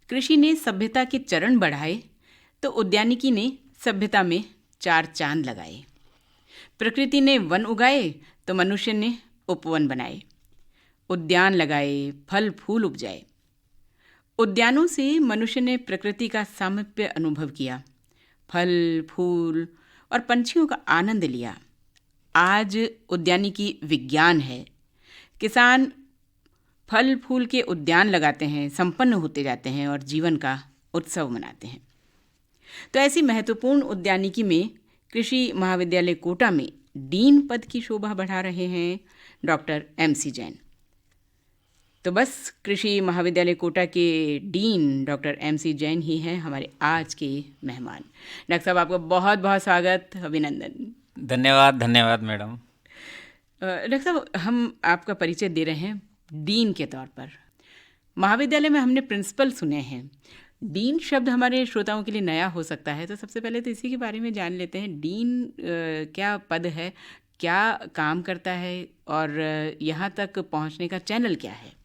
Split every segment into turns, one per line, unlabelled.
कृषि ने सभ्यता के चरण बढ़ाए तो उद्यानिकी ने सभ्यता में 4 चांद लगाए। प्रकृति ने वन उगाए तो मनुष्य ने उपवन बनाए। उद्यान लगाए, फल फूल उपजाए। उद्यानों से मनुष्य ने प्रकृति का सामीप्य अनुभव किया, फल फूल और पंछियों का आनंद लिया। आज उद्यानिकी विज्ञान है। किसान फल फूल के उद्यान लगाते हैं, संपन्न होते जाते हैं और जीवन का उत्सव मनाते हैं। तो ऐसी महत्वपूर्ण उद्यानिकी में कृषि महाविद्यालय कोटा में डीन पद की शोभा बढ़ा रहे हैं डॉक्टर MC जैन। तो बस कृषि महाविद्यालय कोटा के डीन डॉक्टर MC जैन ही हैं हमारे आज के मेहमान। डॉक्टर साहब, आपका बहुत बहुत स्वागत, अभिनंदन।
धन्यवाद मैडम।
डॉक्टर साहब, हम आपका परिचय दे रहे हैं डीन के तौर पर। महाविद्यालय में हमने प्रिंसिपल सुने हैं, डीन शब्द हमारे श्रोताओं के लिए नया हो सकता है, तो सबसे पहले तो इसी के बारे में जान लेते हैं। डीन क्या पद है, क्या काम करता है और यहाँ तक पहुँचने का चैनल क्या है?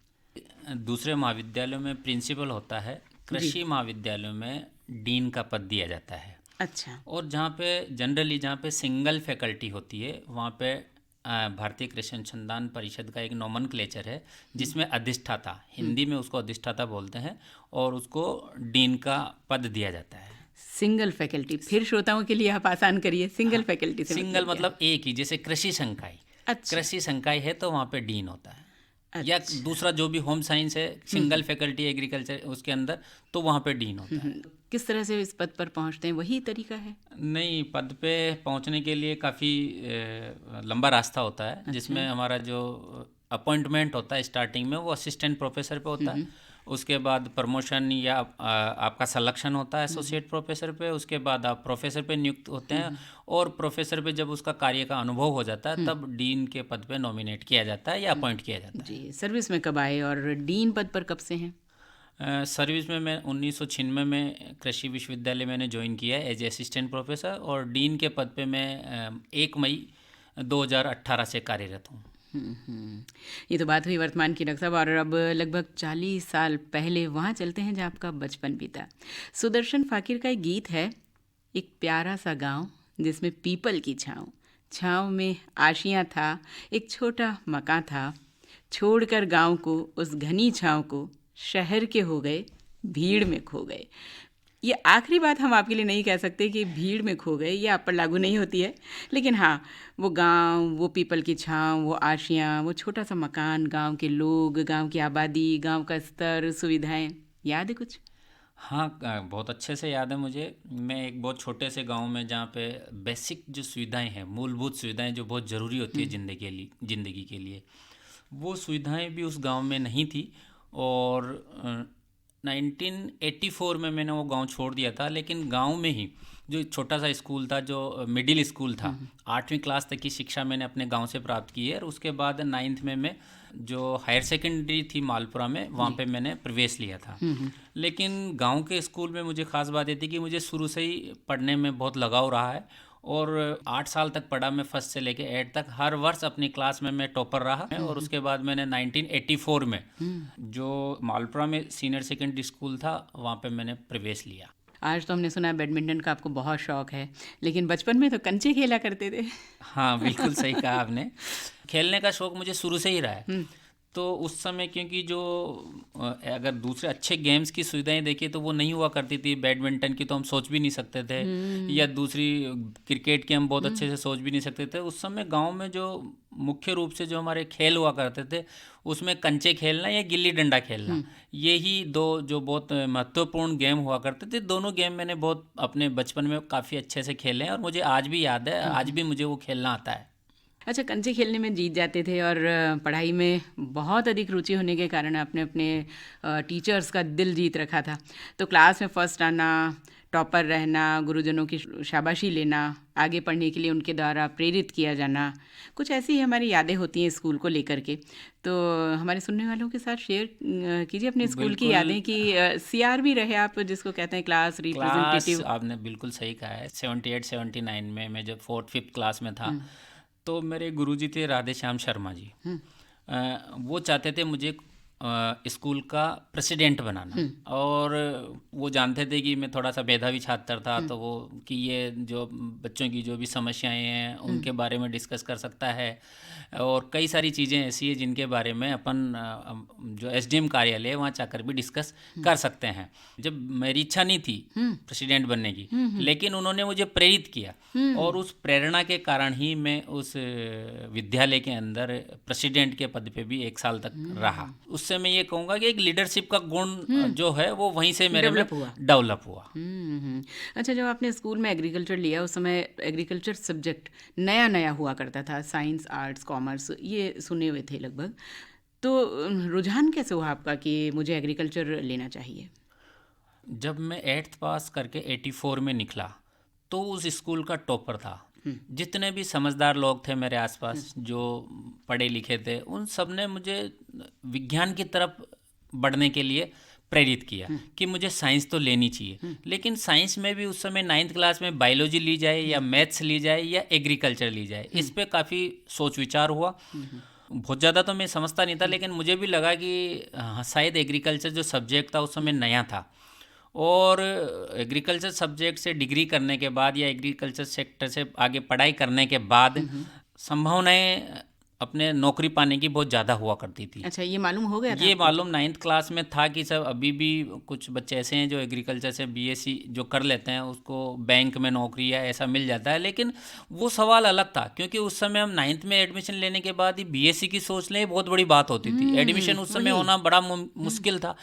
दूसरे महाविद्यालयों में प्रिंसिपल होता है, कृषि महाविद्यालयों में डीन का पद दिया जाता है।
अच्छा।
और जहाँ पे सिंगल फैकल्टी होती है वहाँ पे भारतीय कृषि अनुसंधान परिषद का एक नोमेनक्लेचर है जिसमें अधिष्ठाता, हिंदी में उसको अधिष्ठाता बोलते हैं, और उसको डीन का पद दिया जाता है।
सिंगल फैकल्टी, फिर श्रोताओं के लिए आप आसान करिए, सिंगल फैकल्टी से
सिंगल मतलब एक ही, जैसे कृषि संकाय।
अच्छा।
कृषि संकाय है तो वहाँ पे डीन होता है।
अच्छा।
या दूसरा जो भी होम साइंस है, सिंगल फैकल्टी एग्रीकल्चर, उसके अंदर तो वहाँ पे डीन होता है।
किस तरह से इस पद पर पहुँचते हैं, वही तरीका है?
नहीं, पद पे पहुँचने के लिए काफ़ी लंबा रास्ता होता है। जिसमें हमारा जो अपॉइंटमेंट होता है स्टार्टिंग में वो असिस्टेंट प्रोफेसर पे होता है। उसके बाद प्रमोशन या आपका सलेक्शन होता है एसोसिएट प्रोफेसर पे। उसके बाद आप प्रोफेसर पे नियुक्त होते हैं, और प्रोफेसर पे जब उसका कार्य का अनुभव हो जाता है तब डीन के पद पे नॉमिनेट किया जाता है या अपॉइंट किया जाता है।
जी, सर्विस में कब आए और डीन पद पर कब से हैं?
सर्विस में मैं 1996 में कृषि विश्वविद्यालय मैंने ज्वाइन किया है एज असिस्टेंट प्रोफेसर, और डीन के पद पे मैं 1 मई 2018 से कार्यरत हूँ।
ये तो बात हुई वर्तमान की, डॉक्टर साहब। और अब लगभग 40 साल पहले वहाँ चलते हैं जहाँ आपका बचपन बीता। सुदर्शन फाकिर का एक गीत है, एक प्यारा सा गांव जिसमें पीपल की छाँव, छाँव में आशियाँ था, एक छोटा मकान था, छोड़कर गांव को, उस घनी छाँव को, शहर के हो गए, भीड़ में खो गए। ये आखिरी बात हम आपके लिए नहीं कह सकते कि भीड़ में खो गए, ये आप पर लागू नहीं होती है, लेकिन हाँ, वो गांव, वो पीपल की छाँव, वो आशियाँ, वो छोटा सा मकान, गांव के लोग, गांव की आबादी, गांव का स्तर, सुविधाएं, याद है कुछ?
हाँ, बहुत अच्छे से याद है मुझे। मैं एक बहुत छोटे से गांव में, जहाँ पे बेसिक जो सुविधाएं हैं, मूलभूत सुविधाएं जो बहुत ज़रूरी होती है ज़िंदगी के लिए, वो सुविधाएं भी उस गांव में नहीं थी। और 1984 में मैंने वो गांव छोड़ दिया था। लेकिन गांव में ही जो छोटा सा स्कूल था, जो मिडिल स्कूल था, 8वीं क्लास तक की शिक्षा मैंने अपने गांव से प्राप्त की है। और उसके बाद 9th में मैं जो हायर सेकेंडरी थी मालपुरा में, वहाँ पे मैंने प्रवेश लिया था। लेकिन गांव के स्कूल में मुझे ख़ास बात ये थी कि मुझे शुरू से ही पढ़ने में बहुत लगाव रहा है, और 8 साल तक पढ़ा मैं, फर्स्ट से लेके 8 तक। हर वर्ष अपनी क्लास में मैं टॉपर रहा। और उसके बाद मैंने 1984 में जो मालपुरा में सीनियर सेकेंडरी स्कूल था, वहाँ पे मैंने प्रवेश लिया।
आज तो हमने सुना बैडमिंटन का आपको बहुत शौक है, लेकिन बचपन में तो कंचे खेला करते थे।
हाँ, बिल्कुल सही कहा आपने। खेलने का शौक मुझे शुरू से ही रहा है। तो उस समय, क्योंकि जो अगर दूसरे अच्छे गेम्स की सुविधाएं देखिए तो वो नहीं हुआ करती थी। बैडमिंटन की तो हम सोच भी नहीं सकते थे, या दूसरी क्रिकेट की हम बहुत अच्छे से सोच भी नहीं सकते थे। उस समय गांव में जो मुख्य रूप से जो हमारे खेल हुआ करते थे, उसमें कंचे खेलना या गिल्ली डंडा खेलना, यही दो जो बहुत महत्वपूर्ण गेम हुआ करते थे। दोनों गेम मैंने बहुत अपने बचपन में काफ़ी अच्छे से खेले हैं, और मुझे आज भी याद है, आज भी मुझे वो खेलना आता है।
अच्छा, कंचे खेलने में जीत जाते थे, और पढ़ाई में बहुत अधिक रुचि होने के कारण आपने अपने टीचर्स का दिल जीत रखा था। तो क्लास में फर्स्ट आना, टॉपर रहना, गुरुजनों की शाबाशी लेना, आगे पढ़ने के लिए उनके द्वारा प्रेरित किया जाना, कुछ ऐसी ही हमारी यादें होती हैं स्कूल को लेकर के। तो हमारे सुनने वालों के साथ शेयर कीजिए अपने स्कूल की
बिल्कुल।
यादें कि सीआर भी रहे आप, जिसको कहते हैं क्लास
क्लास
रिप्रेजेंटेटिव।
आपने बिल्कुल सही कहा है। 78-79 में मैं जब 4th-5th क्लास में था, तो मेरे गुरुजी थे राधे श्याम शर्मा जी। वो चाहते थे मुझे स्कूल का प्रेसिडेंट बनाना, और वो जानते थे कि मैं थोड़ा सा मेधावी छात्र था, तो वो कि ये जो बच्चों की जो भी समस्याएं हैं उनके बारे में डिस्कस कर सकता है, और कई सारी चीज़ें ऐसी हैं जिनके बारे में अपन जो एसडीएम कार्यालय है वहाँ जाकर भी डिस्कस कर सकते हैं। जब मेरी इच्छा नहीं थी प्रेसिडेंट बनने की, लेकिन उन्होंने मुझे प्रेरित किया, और उस प्रेरणा के कारण ही मैं उस विद्यालय के अंदर प्रेसिडेंट के पद पे भी 1 साल तक रहा। उससे मैं ये कहूँगा कि एक लीडरशिप का गुण जो है वो वहीं से मेरे में डेवलप हुआ।
अच्छा, जब आपने स्कूल में एग्रीकल्चर लिया, उस समय एग्रीकल्चर सब्जेक्ट नया नया हुआ करता था, साइंस, आर्ट्स, कॉमर्स ये सुने हुए थे लगभग। तो रुझान कैसे हुआ आपका कि मुझे एग्रीकल्चर लेना चाहिए?
जब मैं 8th पास करके 84 में निकला, तो उस स्कूल का टॉपर था। जितने भी समझदार लोग थे मेरे आसपास जो पढ़े लिखे थे, उन सब ने मुझे विज्ञान की तरफ बढ़ने के लिए प्रेरित किया कि मुझे साइंस तो लेनी चाहिए। लेकिन साइंस में भी उस समय 9th क्लास में बायोलॉजी ली जाए या मैथ्स ली जाए या एग्रीकल्चर ली जाए, इस पे काफ़ी सोच विचार हुआ। बहुत ज़्यादा तो मैं समझता नहीं था, लेकिन मुझे भी लगा कि शायद एग्रीकल्चर जो सब्जेक्ट था उस समय नया था, और एग्रीकल्चर सब्जेक्ट से डिग्री करने के बाद या एग्रीकल्चर सेक्टर से आगे पढ़ाई करने के बाद संभावनाएं अपने नौकरी पाने की बहुत ज़्यादा हुआ करती थी।
अच्छा, ये मालूम हो गया था
ये
आपको?
मालूम 9th क्लास में था कि सब अभी भी कुछ बच्चे ऐसे हैं जो एग्रीकल्चर से बीएससी जो कर लेते हैं, उसको बैंक में नौकरी या ऐसा मिल जाता है। लेकिन वो सवाल अलग था, क्योंकि उस समय हम 9th में एडमिशन लेने के बाद ही बीएससी की सोच लें, बहुत बड़ी बात होती थी। एडमिशन उस समय होना बड़ा मुश्किल था।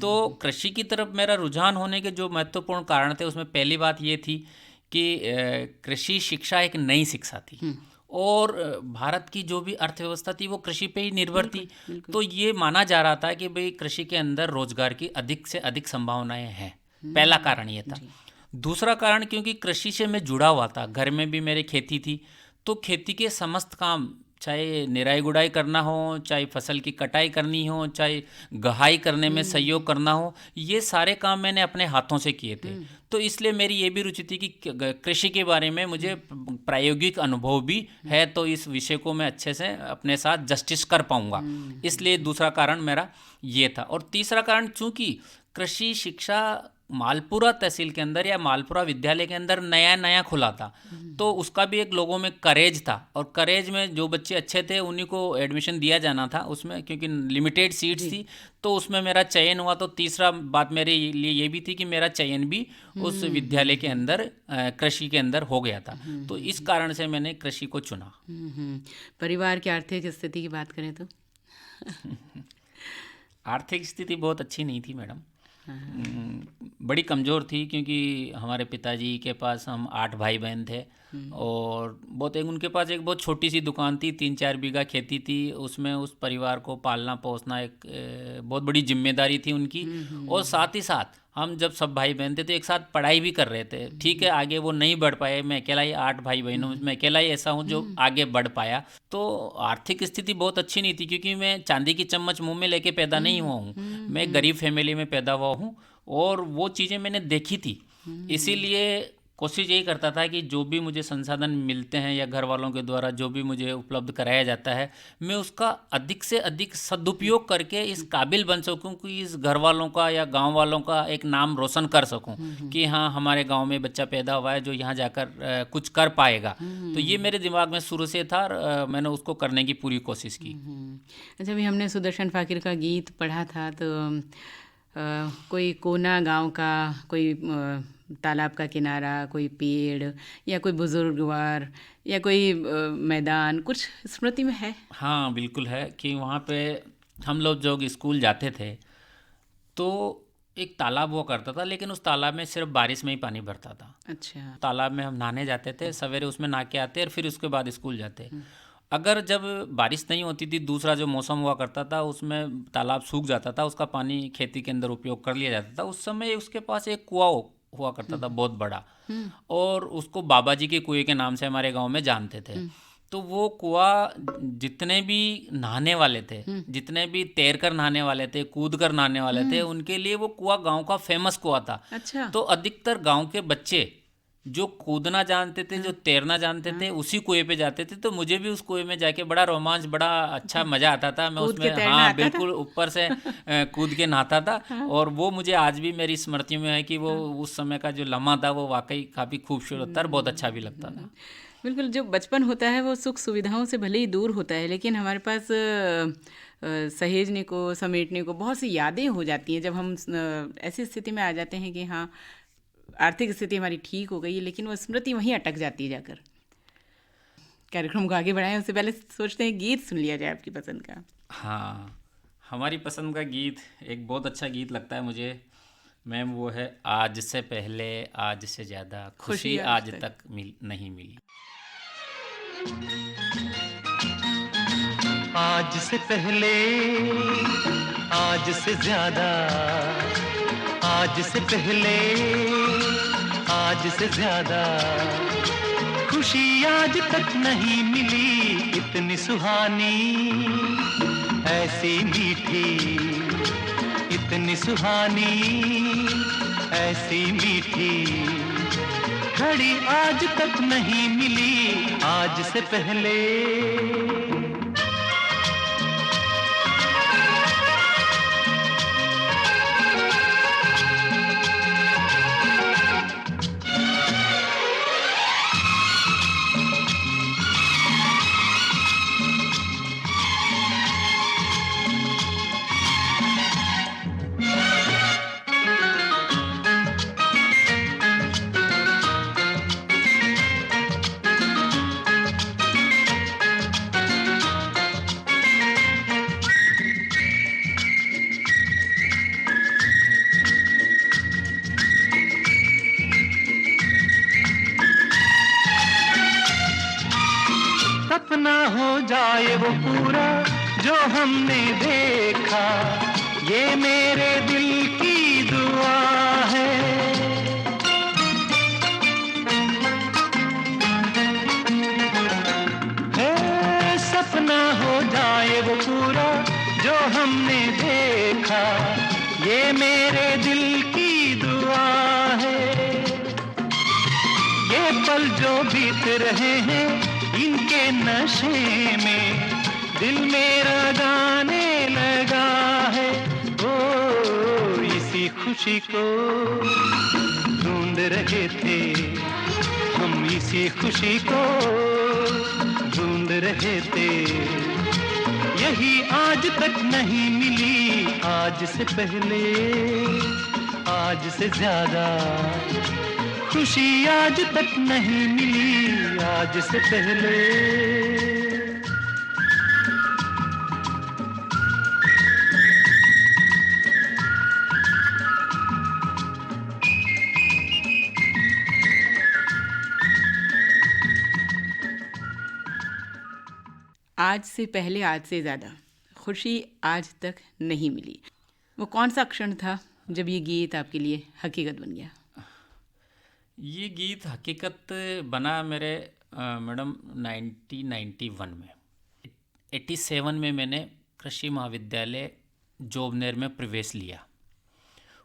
तो कृषि की तरफ मेरा रुझान होने के जो महत्वपूर्ण कारण थे, उसमें पहली बात ये थी कि कृषि शिक्षा एक नई शिक्षा थी, और भारत की जो भी अर्थव्यवस्था थी वो कृषि पे ही निर्भर थी। तो ये माना जा रहा था कि भाई कृषि के अंदर रोजगार की अधिक से अधिक संभावनाएं हैं। पहला कारण ये था। दूसरा कारण, क्योंकि कृषि से मैं जुड़ा हुआ था, घर में भी मेरे खेती थी, तो खेती के समस्त काम, चाहे निराई गुड़ाई करना हो, चाहे फसल की कटाई करनी हो, चाहे गहाई करने में सहयोग करना हो, ये सारे काम मैंने अपने हाथों से किए थे। तो इसलिए मेरी ये भी रुचि थी कि कृषि के बारे में मुझे प्रायोगिक अनुभव भी है, तो इस विषय को मैं अच्छे से अपने साथ जस्टिस कर पाऊंगा। इसलिए दूसरा कारण मेरा ये था। और तीसरा कारण, चूंकि कृषि शिक्षा मालपुरा तहसील के अंदर या मालपुरा विद्यालय के अंदर नया नया खुला था, तो उसका भी एक लोगों में करेज था, और करेज में जो बच्चे अच्छे थे उन्हीं को एडमिशन दिया जाना था उसमें, क्योंकि लिमिटेड सीट्स थी। तो उसमें मेरा चयन हुआ। तो तीसरा बात मेरे लिए ये भी थी कि मेरा चयन भी उस विद्यालय के अंदर कृषि के अंदर हो गया था। तो इस कारण से मैंने कृषि को चुना।
परिवार की आर्थिक स्थिति की बात करें तो
आर्थिक स्थिति बहुत अच्छी नहीं थी मैडम, बड़ी कमज़ोर थी, क्योंकि हमारे पिताजी के पास हम 8 भाई बहन थे, और उनके पास एक बहुत छोटी सी दुकान थी, 3-4 बीघा खेती थी। उसमें उस परिवार को पालना पोसना एक बहुत बड़ी जिम्मेदारी थी उनकी। और साथ ही साथ हम जब सब भाई बहन थे तो एक साथ पढ़ाई भी कर रहे थे। ठीक है, आगे वो नहीं बढ़ पाए, मैं अकेला ही 8 भाई बहनों में मैं अकेला ही ऐसा हूँ जो आगे बढ़ पाया। तो आर्थिक स्थिति बहुत अच्छी नहीं थी, क्योंकि मैं चांदी की चम्मच मुंह में लेके पैदा नहीं हुआ हूँ, मैं गरीब फैमिली में पैदा हुआ हूँ, और वो चीज़ें मैंने देखी थी। इसीलिए कोशिश यही करता था कि जो भी मुझे संसाधन मिलते हैं या घर वालों के द्वारा जो भी मुझे उपलब्ध कराया जाता है, मैं उसका अधिक से अधिक सदुपयोग करके इस काबिल बन सकूं कि इस घर वालों का या गांव वालों का एक नाम रोशन कर सकूं कि हाँ, हमारे गांव में बच्चा पैदा हुआ है जो यहाँ जाकर कुछ कर पाएगा। तो ये मेरे दिमाग में शुरू से था, और मैंने उसको करने की पूरी कोशिश की।
अच्छा, अभी हमने सुदर्शन फाकिर का गीत पढ़ा था, तो कोई कोना गांव का, कोई तालाब का किनारा, कोई पेड़ या कोई बुजुर्गवार या कोई मैदान, कुछ स्मृति में है?
हाँ बिल्कुल है, कि वहाँ पे हम लोग जब स्कूल जाते थे तो एक तालाब हुआ करता था, लेकिन उस तालाब में सिर्फ बारिश में ही पानी भरता था।
अच्छा।
तालाब में हम नहाने जाते थे, सवेरे उसमें नहा के आते और फिर उसके बाद स्कूल जाते। अगर जब बारिश नहीं होती थी, दूसरा जो मौसम हुआ करता था, उसमें तालाब सूख जाता था, उसका पानी खेती के अंदर उपयोग कर लिया जाता था। उस समय उसके पास एक कुआं हुआ करता था, बहुत बड़ा, और उसको बाबा जी के कुएं के नाम से हमारे गांव में जानते थे। तो वो कुआं, जितने भी नहाने वाले थे, जितने भी तैर कर नहाने वाले थे, कूद कर नहाने वाले थे, उनके लिए वो कुआं गांव का फेमस कुआं था।
अच्छा।
तो अधिकतर गांव के बच्चे जो कूदना जानते थे, जो तैरना जानते थे, उसी कुएं पे जाते थे। तो मुझे भी उस कुएं में जाके बड़ा रोमांच, बड़ा अच्छा मजा आता था। मैं
कूद के
उसमें,
तैरना
हाँ
आता था?
बिल्कुल, ऊपर से कूद के नहाता था। और वो मुझे आज भी मेरी स्मृतियों में है कि वो उस समय का जो लम्हा था वो वाकई काफ़ी खूबसूरत था और बहुत अच्छा भी लगता था।
बिल्कुल, जो बचपन होता है वो सुख सुविधाओं से भले ही दूर होता है, लेकिन हमारे पास सहेजने को, समेटने को बहुत सी यादें हो जाती हैं जब हम ऐसी स्थिति में आ जाते हैं कि हाँ, आर्थिक स्थिति हमारी ठीक हो गई है, लेकिन वो स्मृति वहीं अटक जाती है जाकर। कार्यक्रम को आगे बढ़ाएं उससे पहले सोचते हैं गीत सुन लिया जाए आपकी पसंद का।
हाँ, हमारी पसंद का गीत, एक बहुत अच्छा गीत लगता है मुझे मैम, वो है आज से पहले आज से ज़्यादा खुशी आज तक नहीं मिली।
आज से पहले आज से ज्यादा, आज से पहले आज से ज्यादा खुशी आज तक नहीं मिली, इतनी सुहानी, ऐसी मीठी, इतनी सुहानी, ऐसी मीठी घड़ी आज तक नहीं मिली, आज से पहले। सपना हो जाए वो पूरा जो हमने देखा, ये मेरे दिल की दुआ है। सपना हो जाए वो पूरा जो हमने देखा, ये मेरे दिल की दुआ है। ये पल जो बीत रहे हैं इनके नशे में दिल मेरा गाने लगा है। ओ इसी खुशी को ढूंढ रहे थे हम, इसी खुशी को ढूंढ रहे थे, यही आज तक नहीं मिली, आज से पहले आज से ज्यादा खुशी आज तक नहीं मिली, आज से पहले।
आज से पहले आज से ज़्यादा खुशी आज तक नहीं मिली, वो कौन सा क्षण था जब ये गीत आपके लिए हकीकत बन गया?
ये गीत हकीकत बना मेरे मैडम 1991 में। 87 में मैंने कृषि महाविद्यालय जोबनेर में प्रवेश लिया।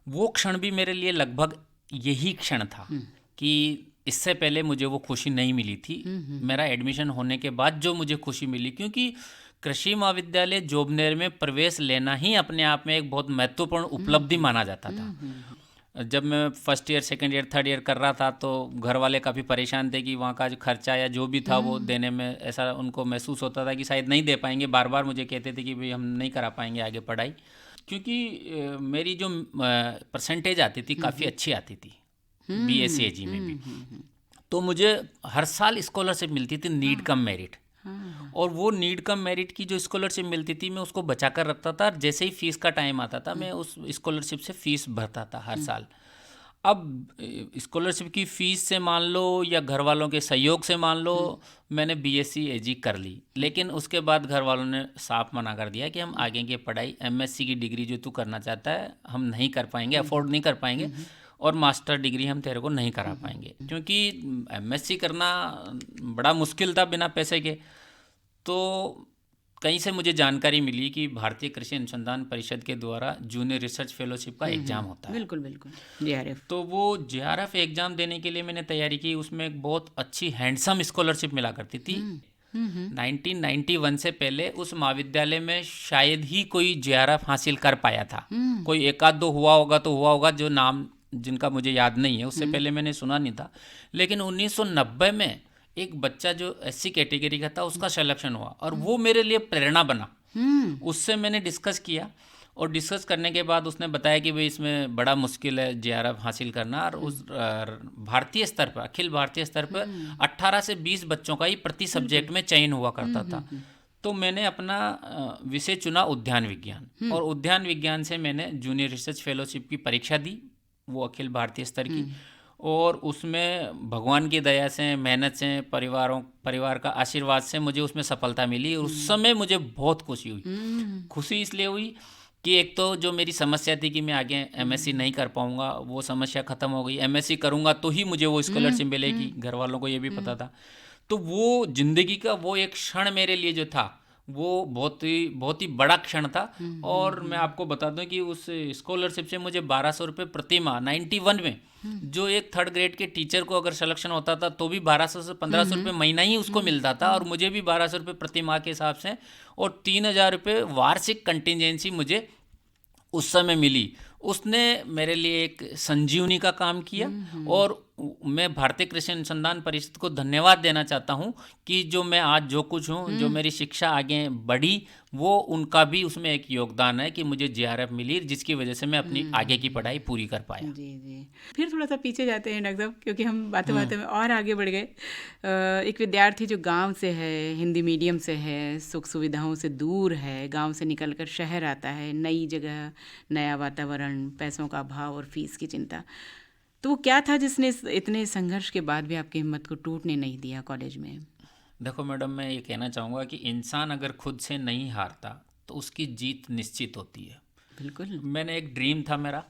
वो क्षण भी मेरे लिए लगभग यही क्षण था कि इससे पहले मुझे वो खुशी नहीं मिली थी। मेरा एडमिशन होने के बाद जो मुझे खुशी मिली, क्योंकि कृषि महाविद्यालय जोबनेर में प्रवेश लेना ही अपने आप में एक बहुत महत्वपूर्ण उपलब्धि माना जाता था। जब मैं first year, second year, third year कर रहा था तो घर वाले काफ़ी परेशान थे कि वहाँ का जो खर्चा या जो भी था वो देने में ऐसा उनको महसूस होता था कि शायद नहीं दे पाएंगे। बार बार मुझे कहते थे कि भाई हम नहीं करा पाएंगे आगे पढ़ाई, क्योंकि मेरी जो परसेंटेज आती थी काफ़ी अच्छी आती थी BSc में भी। तो मुझे हर साल स्कॉलरशिप मिलती थी, नीड कम मेरिट। और वो नीड कम मेरिट की जो स्कॉलरशिप मिलती थी मैं उसको बचा कर रखता था, और जैसे ही फीस का टाइम आता था मैं उस स्कॉलरशिप से फ़ीस भरता था हर साल। अब स्कॉलरशिप की फ़ीस से मान लो या घर वालों के सहयोग से मान लो मैंने BSc AG कर ली, लेकिन उसके बाद घर वालों ने साफ मना कर दिया कि हम आगे की पढ़ाई MSc की डिग्री जो तू करना चाहता है हम नहीं कर पाएंगे, अफोर्ड नहीं कर पाएंगे। और मास्टर डिग्री हम तेरे को नहीं करा पाएंगे, क्योंकि एमएससी करना बड़ा मुश्किल था बिना पैसे के। तो कहीं से मुझे जानकारी मिली कि भारतीय कृषि अनुसंधान परिषद के द्वारा जूनियर रिसर्च फेलोशिप का एग्ज़ाम होता है।
बिल्कुल बिल्कुल, JRF।
तो वो JRF एग्ज़ाम देने के लिए मैंने तैयारी की। उसमें एक बहुत अच्छी हैंडसम स्कॉलरशिप मिला करती थी। 1991 से पहले उस महाविद्यालय में शायद ही कोई JRF हासिल कर पाया था। कोई एक आध दो हुआ होगा तो हुआ होगा, जो नाम जिनका मुझे याद नहीं है, उससे पहले मैंने सुना नहीं था। लेकिन 1990 में एक बच्चा जो SC कैटेगरी का था उसका सिलेक्शन हुआ, और वो मेरे लिए प्रेरणा बना। उससे मैंने डिस्कस किया, और डिस्कस करने के बाद उसने बताया कि भाई इसमें बड़ा मुश्किल है JRF हासिल करना, और उस भारतीय स्तर पर, अखिल भारतीय स्तर पर 18 से 20 बच्चों का ही प्रति सब्जेक्ट में चयन हुआ करता था। तो मैंने अपना विषय चुना उद्यान विज्ञान, और उद्यान विज्ञान से मैंने जूनियर रिसर्च फेलोशिप की परीक्षा दी, वो अखिल भारतीय स्तर की। और उसमें भगवान की दया से, मेहनत से, परिवार का आशीर्वाद से मुझे उसमें सफलता मिली। और उस समय मुझे बहुत खुशी हुई। खुशी इसलिए हुई कि एक तो जो मेरी समस्या थी कि मैं आगे MSc नहीं कर पाऊंगा, वो समस्या ख़त्म हो गई। MSc करूंगा तो ही मुझे वो स्कॉलरशिप मिलेगी, घर वालों को ये भी पता था। तो वो ज़िंदगी का वो एक क्षण मेरे लिए जो था, वो बहुत ही बड़ा क्षण था। और मैं आपको बता दूं कि उस स्कॉलरशिप से मुझे 1200 रुपये प्रति माह 91 में, जो एक 3rd ग्रेड के टीचर को अगर सिलेक्शन होता था तो भी 1200 से 1500 रुपये महीना ही उसको मिलता था, और मुझे भी 1200 रुपये प्रति माह के हिसाब से, और 3000 रुपये वार्षिक कंटिजेंसी मुझे उस समय मिली। उसने मेरे लिए एक संजीवनी का काम किया। और मैं भारतीय कृषि अनुसंधान परिषद को धन्यवाद देना चाहता हूँ कि जो मैं आज जो कुछ हूँ, जो मेरी शिक्षा आगे बढ़ी, वो उनका भी उसमें एक योगदान है कि मुझे JRF मिली, जिसकी वजह से मैं अपनी आगे की पढ़ाई पूरी कर पाया।
जी जी। फिर थोड़ा सा पीछे जाते हैं डॉक्टर साहब, क्योंकि हम बातें बातें में और आगे बढ़ गए। एक विद्यार्थी जो गांव से है, हिंदी मीडियम से है, सुख सुविधाओं से दूर है, गांव से निकलकर शहर आता है, नई जगह, नया वातावरण, पैसों का अभाव और फीस की चिंता। तो वो क्या था जिसने इतने संघर्ष के बाद भी आपकी हिम्मत को टूटने नहीं दिया कॉलेज में?
देखो मैडम, मैं ये कहना चाहूँगा कि इंसान अगर खुद से नहीं हारता तो उसकी जीत निश्चित होती है।
बिल्कुल।
मैंने एक ड्रीम था मेरा,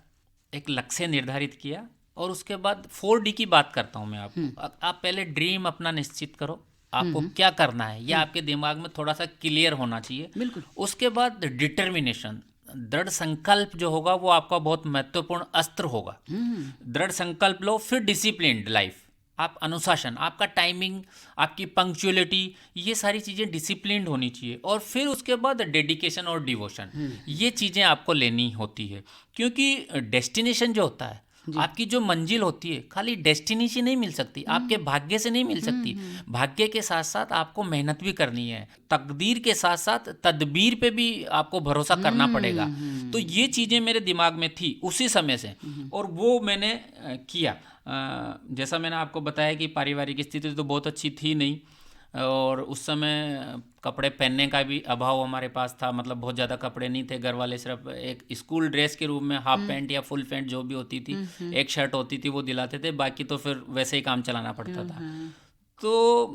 एक लक्ष्य निर्धारित किया, और उसके बाद 4D की बात करता हूँ मैं आपको। आप पहले ड्रीम अपना निश्चित करो, आपको क्या करना है, यह आपके दिमाग में थोड़ा सा क्लियर होना चाहिए।
बिल्कुल।
उसके बाद डिटर्मिनेशन, दृढ़ संकल्प जो होगा वो आपका बहुत महत्वपूर्ण अस्त्र होगा। दृढ़ संकल्प लो, फिर डिसिप्लिन्ड लाइफ, आप अनुशासन, आपका टाइमिंग, आपकी पंक्चुअलिटी, ये सारी चीज़ें डिसिप्लिन्ड होनी चाहिए। और फिर उसके बाद डेडिकेशन और डिवोशन, ये चीज़ें आपको लेनी होती है। क्योंकि डेस्टिनेशन जो होता है, आपकी जो मंजिल होती है, खाली डेस्टिनी से नहीं मिल सकती, आपके भाग्य से नहीं मिल सकती। भाग्य के साथ साथ आपको मेहनत भी करनी है, तकदीर के साथ साथ तदबीर पे भी आपको भरोसा करना पड़ेगा। तो ये चीज़ें मेरे दिमाग में थी उसी समय से, और वो मैंने किया। जैसा मैंने आपको बताया कि पारिवारिक स्थिति तो बहुत अच्छी थी नहीं, और उस समय कपड़े पहनने का भी अभाव हमारे पास था। मतलब बहुत ज़्यादा कपड़े नहीं थे, घर वाले सिर्फ एक स्कूल ड्रेस के रूप में हाफ पैंट या फुल पैंट जो भी होती थी, एक शर्ट होती थी, वो दिलाते थे, बाकी तो फिर वैसे ही काम चलाना पड़ता था। तो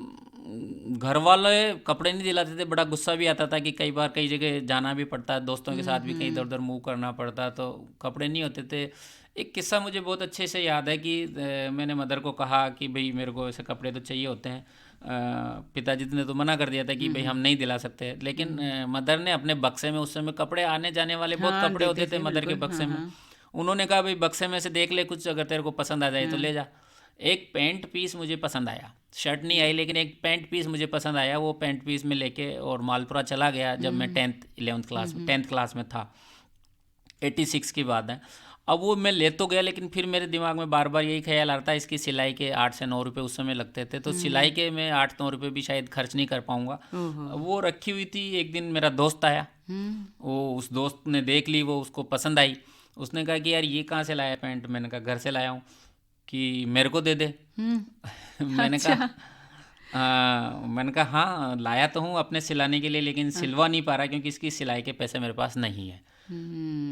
घर वाले कपड़े नहीं दिलाते थे, बड़ा गुस्सा भी आता था कि कई बार कई जगह जाना भी पड़ता है, दोस्तों के साथ भी कहीं इधर उधर मूव करना पड़ता, तो कपड़े नहीं होते थे। एक किस्सा मुझे बहुत अच्छे से याद है कि मैंने मदर को कहा कि भाई मेरे को ऐसे कपड़े तो चाहिए होते हैं। पिताजी ने तो मना कर दिया था कि भाई हम नहीं दिला सकते, लेकिन मदर ने अपने बक्से में, उस समय कपड़े आने जाने वाले बहुत कपड़े होते थे मदर के बक्से में, उन्होंने कहा भाई बक्से में से देख ले कुछ, अगर तेरे को पसंद आ जाए तो ले जा। एक पैंट पीस मुझे पसंद आया, शर्ट नहीं आई, लेकिन एक पैंट पीस मुझे पसंद आया। वो पैंट पीस में लेके और मालपुरा चला गया जब मैं 10th क्लास में था, 86 की बात है। अब वो मैं ले तो गया, लेकिन फिर मेरे दिमाग में बार बार यही ख्याल आता है, इसकी सिलाई के 8 से 9 रुपये उस समय लगते थे, तो सिलाई के मैं 8-9 रुपये भी शायद खर्च नहीं कर पाऊँगा। वो रखी हुई थी। एक दिन मेरा दोस्त आया, वो उस दोस्त ने देख ली, वो उसको पसंद आई। उसने कहा कि यार ये कहाँ से लाया पैंट? मैंने कहा घर से लाया हूँ, कि मेरे को दे दे। मैंने कहा हाँ लाया तो हूँ अपने सिलाने के लिए, लेकिन सिलवा नहीं पा रहा क्योंकि इसकी सिलाई के पैसे मेरे पास नहीं है।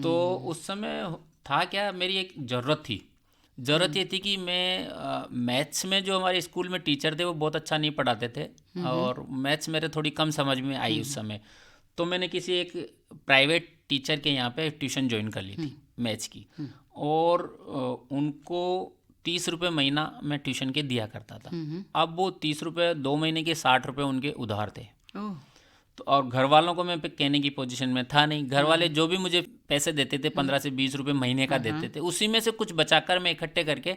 तो उस समय था क्या, मेरी एक ज़रूरत ये थी कि मैं मैथ्स में, जो हमारे स्कूल में टीचर थे वो बहुत अच्छा नहीं पढ़ाते थे, और मैथ्स मेरे थोड़ी कम समझ में आई उस समय। तो मैंने किसी एक प्राइवेट टीचर के यहाँ पे ट्यूशन ज्वाइन कर ली थी मैथ्स की, और उनको 30 रुपये महीना मैं ट्यूशन के दिया करता था। अब वो 30 रुपये 2 महीने के 60 रुपये उनके उधार थे।
ओह,
तो और घर वालों को मैं पे कहने की पोजीशन में था नहीं। घर वाले जो भी मुझे पैसे देते थे 15 से 20 रुपये महीने का देते थे, उसी में से कुछ बचाकर मैं इकट्ठे करके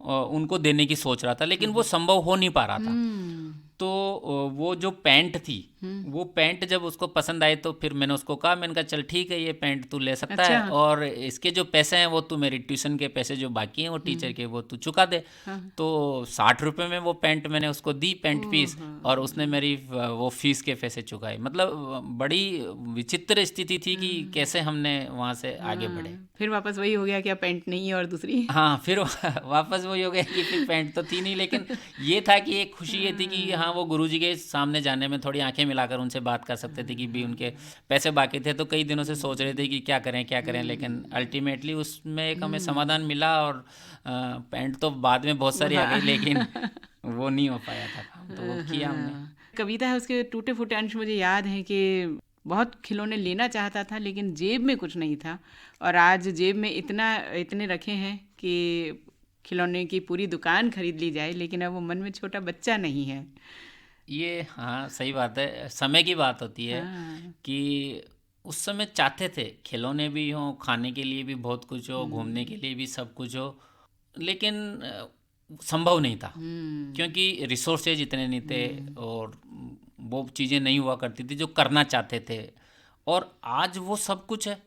उनको देने की सोच रहा था, लेकिन वो संभव हो नहीं पा रहा था। तो वो जो पैंट थी, वो पैंट जब उसको पसंद आई तो फिर मैंने उसको कहा, मैंने कहा चल ठीक है, ये पैंट तू ले सकता है, और इसके जो पैसे हैं वो तू मेरी ट्यूशन के पैसे जो बाकी हैं वो टीचर के वो तू चुका दे। तो 60 रुपये में वो पैंट मैंने उसको दी, पैंट पीस, और उसने मेरी वो फीस के पैसे चुकाए। मतलब बड़ी विचित्र स्थिति थी कि कैसे हमने वहाँ से आगे बढ़े।
फिर वापस वही हो गया कि अब पैंट नहीं है और दूसरी।
हाँ, फिर वापस वही हो गया कि फिर पैंट तो थी नहीं, लेकिन ये था कि एक खुशी ये थी कि हाँ, वो गुरुजी के सामने जाने में थोड़ी आंखें मिलाकर उनसे बात कर सकते थे कि भी उनके पैसे बाकी थे, तो कई दिनों से सोच रहे थे कि क्या करें, लेकिन अल्टीमेटली उसमें एक हमें समाधान मिला, और पैंट तो बाद में बहुत सारी आ गई, लेकिन वो नहीं हो पाया था काम, तो वो किया हमने।
कविता है उसके टूटे फूटे अंश मुझे याद है कि बहुत खिलौने लेना चाहता था लेकिन जेब में कुछ नहीं था, और आज जेब में इतने रखे हैं कि खिलौने की पूरी दुकान खरीद ली जाए, लेकिन अब वो मन में छोटा बच्चा नहीं है।
ये हाँ सही बात है, समय की बात होती है कि उस समय चाहते थे खिलौने भी हों, खाने के लिए भी बहुत कुछ हो, घूमने के लिए भी सब कुछ हो, लेकिन संभव नहीं था क्योंकि रिसोर्सेज इतने नहीं थे और वो चीज़ें नहीं हुआ करती थी जो करना चाहते थे। और आज वो सब कुछ है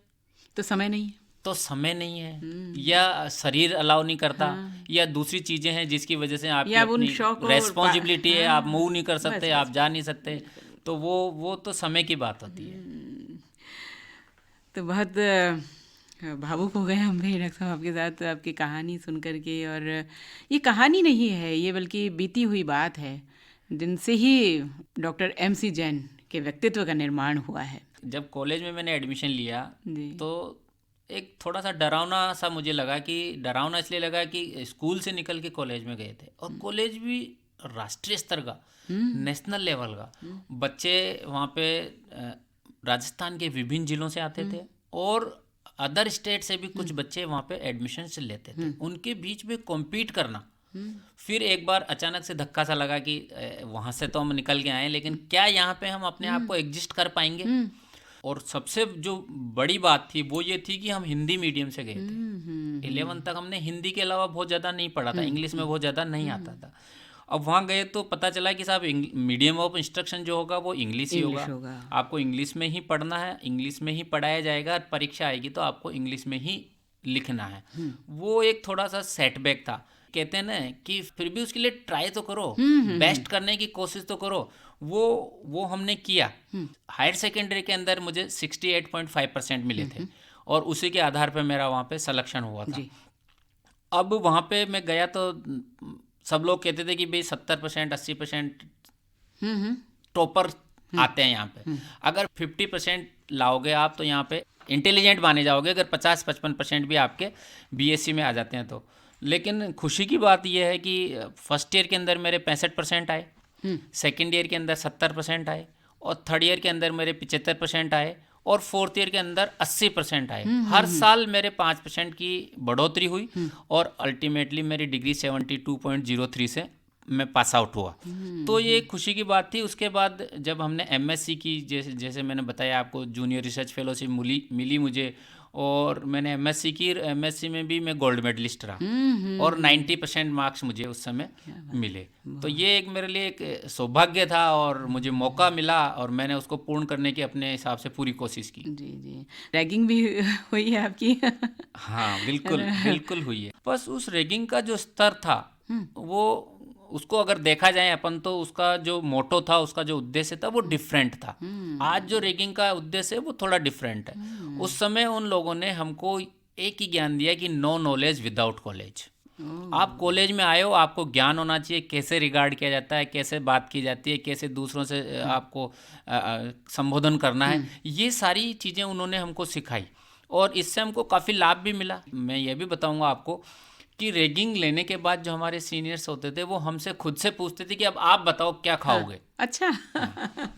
तो समय नहीं है,
तो समय नहीं है, या शरीर अलाउ नहीं करता, या दूसरी चीज़ें हैं जिसकी वजह से आपकी अपनी रेस्पॉन्सिबिलिटी है, आप मूव नहीं कर सकते, आप जा नहीं सकते, तो वो तो समय की बात होती है।
तो बहुत भावुक हो गए हम भी डॉक्टर साहब आपके साथ आपकी कहानी सुन करके। और ये कहानी नहीं है, ये बल्कि बीती हुई बात है जिनसे ही डॉक्टर MC जैन के व्यक्तित्व का निर्माण हुआ है।
जब कॉलेज में मैंने एडमिशन लिया तो एक थोड़ा सा डरावना सा मुझे लगा, कि डरावना इसलिए लगा कि स्कूल से निकल के कॉलेज में गए थे, और कॉलेज भी राष्ट्रीय स्तर का, नेशनल लेवल का। बच्चे वहाँ पे राजस्थान के विभिन्न जिलों से आते थे, और अदर स्टेट से भी कुछ बच्चे वहाँ पे एडमिशन से लेते थे। उनके बीच में कॉम्पीट करना, फिर एक बार अचानक से धक्का सा लगा कि वहाँ से तो हम निकल के आए, लेकिन क्या यहाँ पे हम अपने आप को एग्जिस्ट कर पाएंगे। और सबसे जो बड़ी बात थी वो ये थी कि हम हिंदी मीडियम से गए थे। 11 तक हमने हिंदी के अलावा बहुत ज़्यादा नहीं पढ़ा था, इंग्लिश में बहुत ज़्यादा नहीं आता था। अब वहाँ गए तो पता चला कि साहब मीडियम ऑफ इंस्ट्रक्शन जो होगा वो इंग्लिश ही होगा। आपको इंग्लिश में ही पढ़ना है, इंग्लिश में ही पढ़ाया जाएगा, और परीक्षा आएगी तो आपको इंग्लिश में ही लिखना है। वो एक थोड़ा सा सेटबैक था। कहते हैं ना कि फिर भी उसके लिए ट्राई तो करो, बेस्ट करने की कोशिश तो करो। वो हमने किया। हायर सेकेंडरी के अंदर मुझे 68.5% मिले थे, और उसी के आधार पर मेरा वहाँ पे सिलेक्शन हुआ था। अब वहाँ पे मैं गया तो सब लोग कहते थे कि भाई 70% 80% टॉपर आते हैं यहाँ पे। अगर 50% लाओगे आप तो यहाँ पे इंटेलिजेंट माने जाओगे, अगर 50-55% भी आपके BSc में आ जाते हैं तो। लेकिन खुशी की बात यह है कि फर्स्ट ईयर के अंदर मेरे 65% आए, सेकेंड ईयर के अंदर 70% आए, और थर्ड ईयर के अंदर मेरे 75% आए, और फोर्थ ईयर के अंदर 80% आए। हर साल मेरे 5% की बढ़ोतरी हुई, और अल्टीमेटली मेरी डिग्री 72.03 से मैं पास आउट हुआ। तो ये खुशी की बात थी। उसके बाद जब हमने MSc की, जैसे मैंने बताया आपको, जूनियर रिसर्च फेलोशिप मिली मुझे, और मैंने MSc की। MSc में भी मैं गोल्ड मेडलिस्ट रहा, और 90% मार्क्स मुझे उस समय मिले। तो ये एक मेरे लिए एक सौभाग्य था, और मुझे मौका मिला, और मैंने उसको पूर्ण करने की अपने हिसाब से पूरी कोशिश की।
जी, रैगिंग भी हुई है आपकी?
हाँ, बिल्कुल हुई है। बस उस रैगिंग का जो स्तर था वो, उसको अगर देखा जाए अपन तो उसका जो मोटो था, उसका जो उद्देश्य था वो डिफरेंट था। आज जो रैगिंग का उद्देश्य है वो थोड़ा डिफरेंट है। उस समय उन लोगों ने हमको एक ही ज्ञान दिया कि नो नॉलेज विदाउट कॉलेज। आप कॉलेज में आए हो, आपको ज्ञान होना चाहिए कैसे रिगार्ड किया जाता है, कैसे बात की जाती है, कैसे दूसरों से आपको संबोधन करना है। ये सारी चीज़ें उन्होंने हमको सिखाई, और इससे हमको काफ़ी लाभ भी मिला। मैं ये भी बताऊँगा आपको कि रैगिंग लेने के बाद जो हमारे सीनियर्स होते थे वो हमसे खुद से पूछते थे कि अब आप बताओ क्या खाओगे।
अच्छा।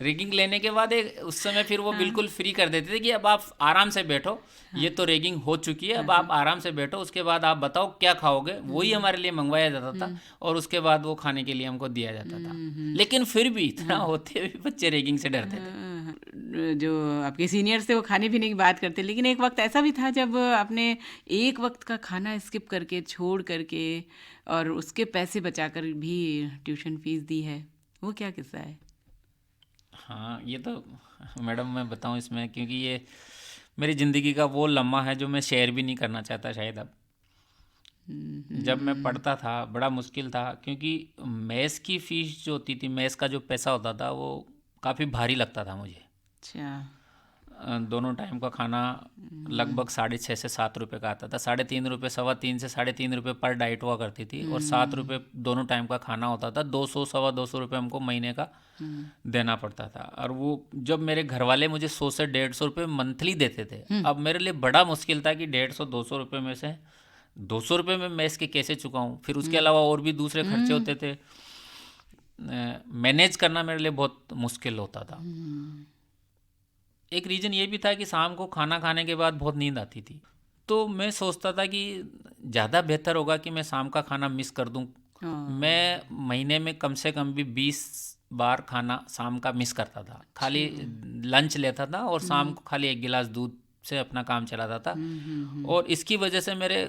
रैगिंग लेने के बाद उस समय फिर वो बिल्कुल फ्री कर देते थे कि अब आप आराम से बैठो, ये तो रैगिंग हो चुकी है, अब आप आराम से बैठो, उसके बाद आप बताओ क्या खाओगे, वही हमारे लिए मंगवाया जाता था और उसके बाद वो खाने के लिए हमको दिया जाता था। लेकिन फिर भी इतना होते हुए बच्चे रैगिंग से डरते थे।
जो आपके सीनियर्स थे वो खाने पीने की बात करते, लेकिन एक वक्त ऐसा भी था जब आपने एक वक्त का खाना स्किप करके, छोड़ करके और उसके पैसे बचाकर भी ट्यूशन फीस दी है। वो क्या किस्सा है?
हाँ, ये तो मैडम मैं बताऊँ इसमें, क्योंकि ये मेरी ज़िंदगी का वो लम्हा है जो मैं शेयर भी नहीं करना चाहता शायद अब। जब मैं पढ़ता था बड़ा मुश्किल था, क्योंकि मेस की फ़ीस जो होती थी, मेस का जो पैसा होता था वो काफ़ी भारी लगता था मुझे।
अच्छा।
दोनों टाइम का खाना लगभग 6.5 से 7 रुपये का आता था। 3.5 रुपये, 3.25 से 3.5 रुपये पर डाइट हुआ करती थी और 7 रुपये दोनों टाइम का खाना होता था। 200 250 रुपये हमको महीने का देना पड़ता था। और वो जब मेरे घर वाले मुझे 100 से 150 रुपये मंथली देते थे, अब मेरे लिए बड़ा मुश्किल था कि 150 200 रुपये में से 200 रुपये में मैं इसके कैसे चुकाऊँ। फिर उसके अलावा और भी दूसरे खर्चे होते थे, मैनेज करना मेरे लिए बहुत मुश्किल होता था। एक रीज़न ये भी था कि शाम को खाना खाने के बाद बहुत नींद आती थी, तो मैं सोचता था कि ज़्यादा बेहतर होगा कि मैं शाम का खाना मिस कर दूं। मैं महीने में कम से कम भी 20 बार खाना शाम का मिस करता था। खाली लंच लेता था और शाम को खाली 1 गिलास दूध से अपना काम चलाता था। और इसकी वजह से मेरे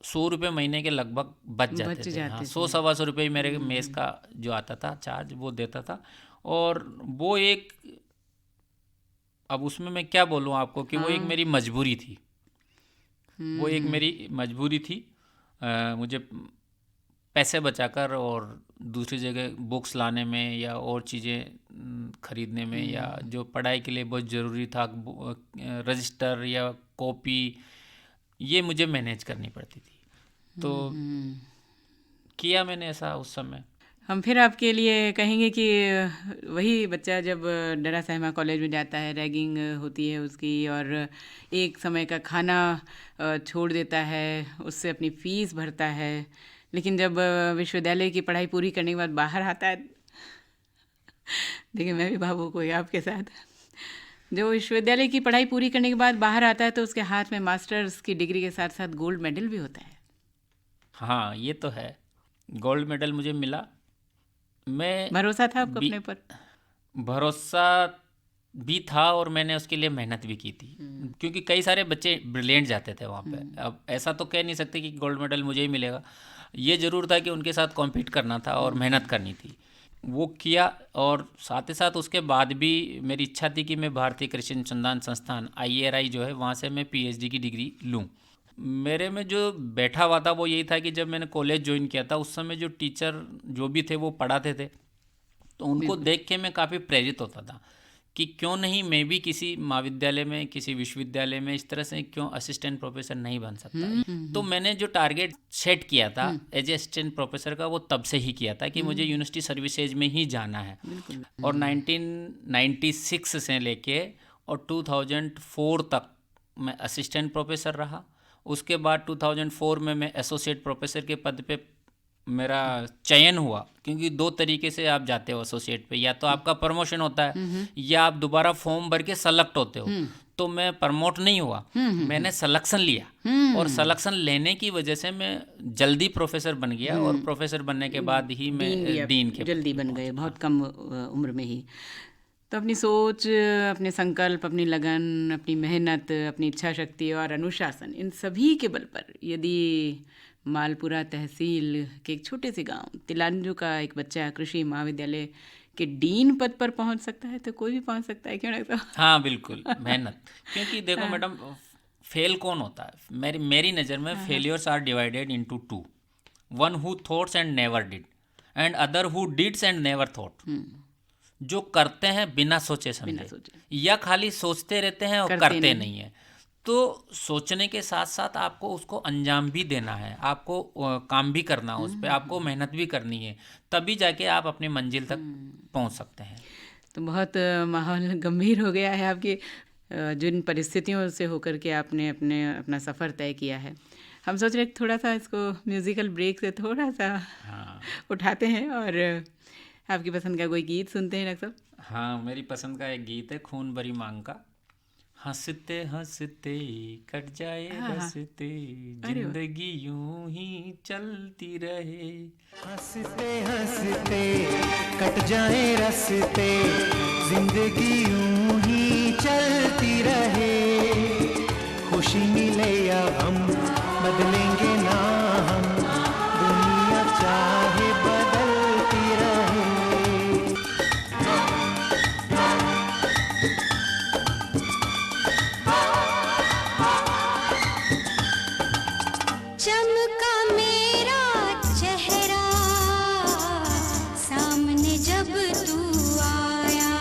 100 रुपये महीने के लगभग बच जाते थे। हाँ, 100 सवा 100 रुपये मेरे मेस का जो आता था चार्ज वो देता था। और वो एक, अब उसमें मैं क्या बोलूँ आपको कि वो एक मेरी मजबूरी थी। वो एक मेरी मजबूरी थी, मुझे पैसे बचाकर और दूसरी जगह बुक्स लाने में या और चीज़ें खरीदने में, या जो पढ़ाई के लिए बहुत ज़रूरी था, रजिस्टर या कॉपी, ये मुझे मैनेज करनी पड़ती थी। तो किया मैंने ऐसा उस समय।
हम फिर आपके लिए कहेंगे कि वही बच्चा जब डरा सहमा कॉलेज में जाता है, रैगिंग होती है उसकी और एक समय का खाना छोड़ देता है, उससे अपनी फ़ीस भरता है, लेकिन जब विश्वविद्यालय की पढ़ाई पूरी करने के बाद बाहर आता है, देखिए मैं भी भावुक हुई आपके साथ, जो विश्वविद्यालय की पढ़ाई पूरी करने के बाद बाहर आता है तो उसके हाथ में मास्टर्स की डिग्री के साथ साथ गोल्ड मेडल भी होता है।
हाँ, ये तो है, गोल्ड मेडल मुझे मिला। मैं
भरोसा था आपको अपने पर?
भरोसा भी था और मैंने उसके लिए मेहनत भी की थी, क्योंकि कई सारे बच्चे ब्रिलियंट जाते थे वहाँ पे। अब ऐसा तो कह नहीं सकते कि गोल्ड मेडल मुझे ही मिलेगा। ये ज़रूर था कि उनके साथ कॉम्पीट करना था और मेहनत करनी थी, वो किया। और साथ ही साथ उसके बाद भी मेरी इच्छा थी कि मैं भारतीय कृषि अनुसंधान संस्थान IARI जो है वहाँ से मैं PhD की डिग्री लूँ। मेरे में जो बैठा हुआ था वो यही था कि जब मैंने कॉलेज ज्वाइन किया था उस समय जो टीचर जो भी थे वो पढ़ाते थे, तो उनको देख के मैं काफ़ी प्रेरित होता था कि क्यों नहीं मैं भी किसी महाविद्यालय में, किसी विश्वविद्यालय में इस तरह से क्यों असिस्टेंट प्रोफेसर नहीं बन सकता। तो मैंने जो टारगेट सेट किया था एज असिस्टेंट प्रोफेसर का, वो तब से ही किया था कि मुझे यूनिवर्सिटी सर्विसेज में ही जाना है। और 1996 से लेके और 2004 तक मैं असिस्टेंट प्रोफेसर रहा। उसके बाद 2004 में मैं एसोसिएट प्रोफेसर के पद पे मेरा चयन हुआ, क्योंकि 2 तरीके से आप जाते हो एसोसिएट पे, या तो आपका प्रमोशन होता है या आप दोबारा फॉर्म भर के सेलेक्ट होते हो। तो मैं प्रमोट नहीं हुआ, मैंने सिलेक्शन लिया और सिलेक्शन लेने की वजह से मैं जल्दी प्रोफेसर बन गया। और प्रोफेसर बनने के बाद ही मैं डीन के
जल्दी बन गए, बहुत कम उम्र में ही। तो अपनी सोच, अपने संकल्प, अपनी लगन, अपनी मेहनत, अपनी इच्छा शक्ति और अनुशासन, इन सभी के बल पर यदि मालपुरा तहसील के एक छोटे से गांव तिलांजू का एक बच्चा कृषि महाविद्यालय के डीन पद पर पहुंच सकता है तो कोई भी पहुंच सकता है, क्यों लगता है?
हाँ बिल्कुल, मेहनत। क्योंकि देखो मैडम, फेल कौन होता है? मेरी नज़र में failures are divided into 2, one who thoughts and never did and other who dids and never thought. जो करते हैं बिना सोचे समझे, या खाली सोचते रहते हैं और करते नहीं है। तो सोचने के साथ साथ आपको उसको अंजाम भी देना है, आपको काम भी करना है उस पर, आपको मेहनत भी करनी है, तभी जाके आप अपनी मंजिल तक पहुंच सकते हैं।
तो बहुत माहौल गंभीर हो गया है आपकी, जिन परिस्थितियों से होकर के आपने अपना सफ़र तय किया है। हम सोच रहे थोड़ा सा इसको म्यूज़िकल ब्रेक से थोड़ा सा उठाते हैं और आपकी पसंद का कोई गीत सुनते हैं डॉक्टर साहब?
हाँ, मेरी पसंद का एक गीत है खून भरी मांग का। हंसते हंसते कट जाए
हाँ, हाँ।
रस्ते,
अरे वाह।
जिंदगी यूं ही चलती रहे।
हंसते हंसते कट जाए रास्ते, जिंदगी यूं ही चलती रहे। खुशी मिले या हम बदलेंगे ना हम, दुनिया चाहे बदलती रहे।
चमका मेरा चेहरा सामने जब तू आया,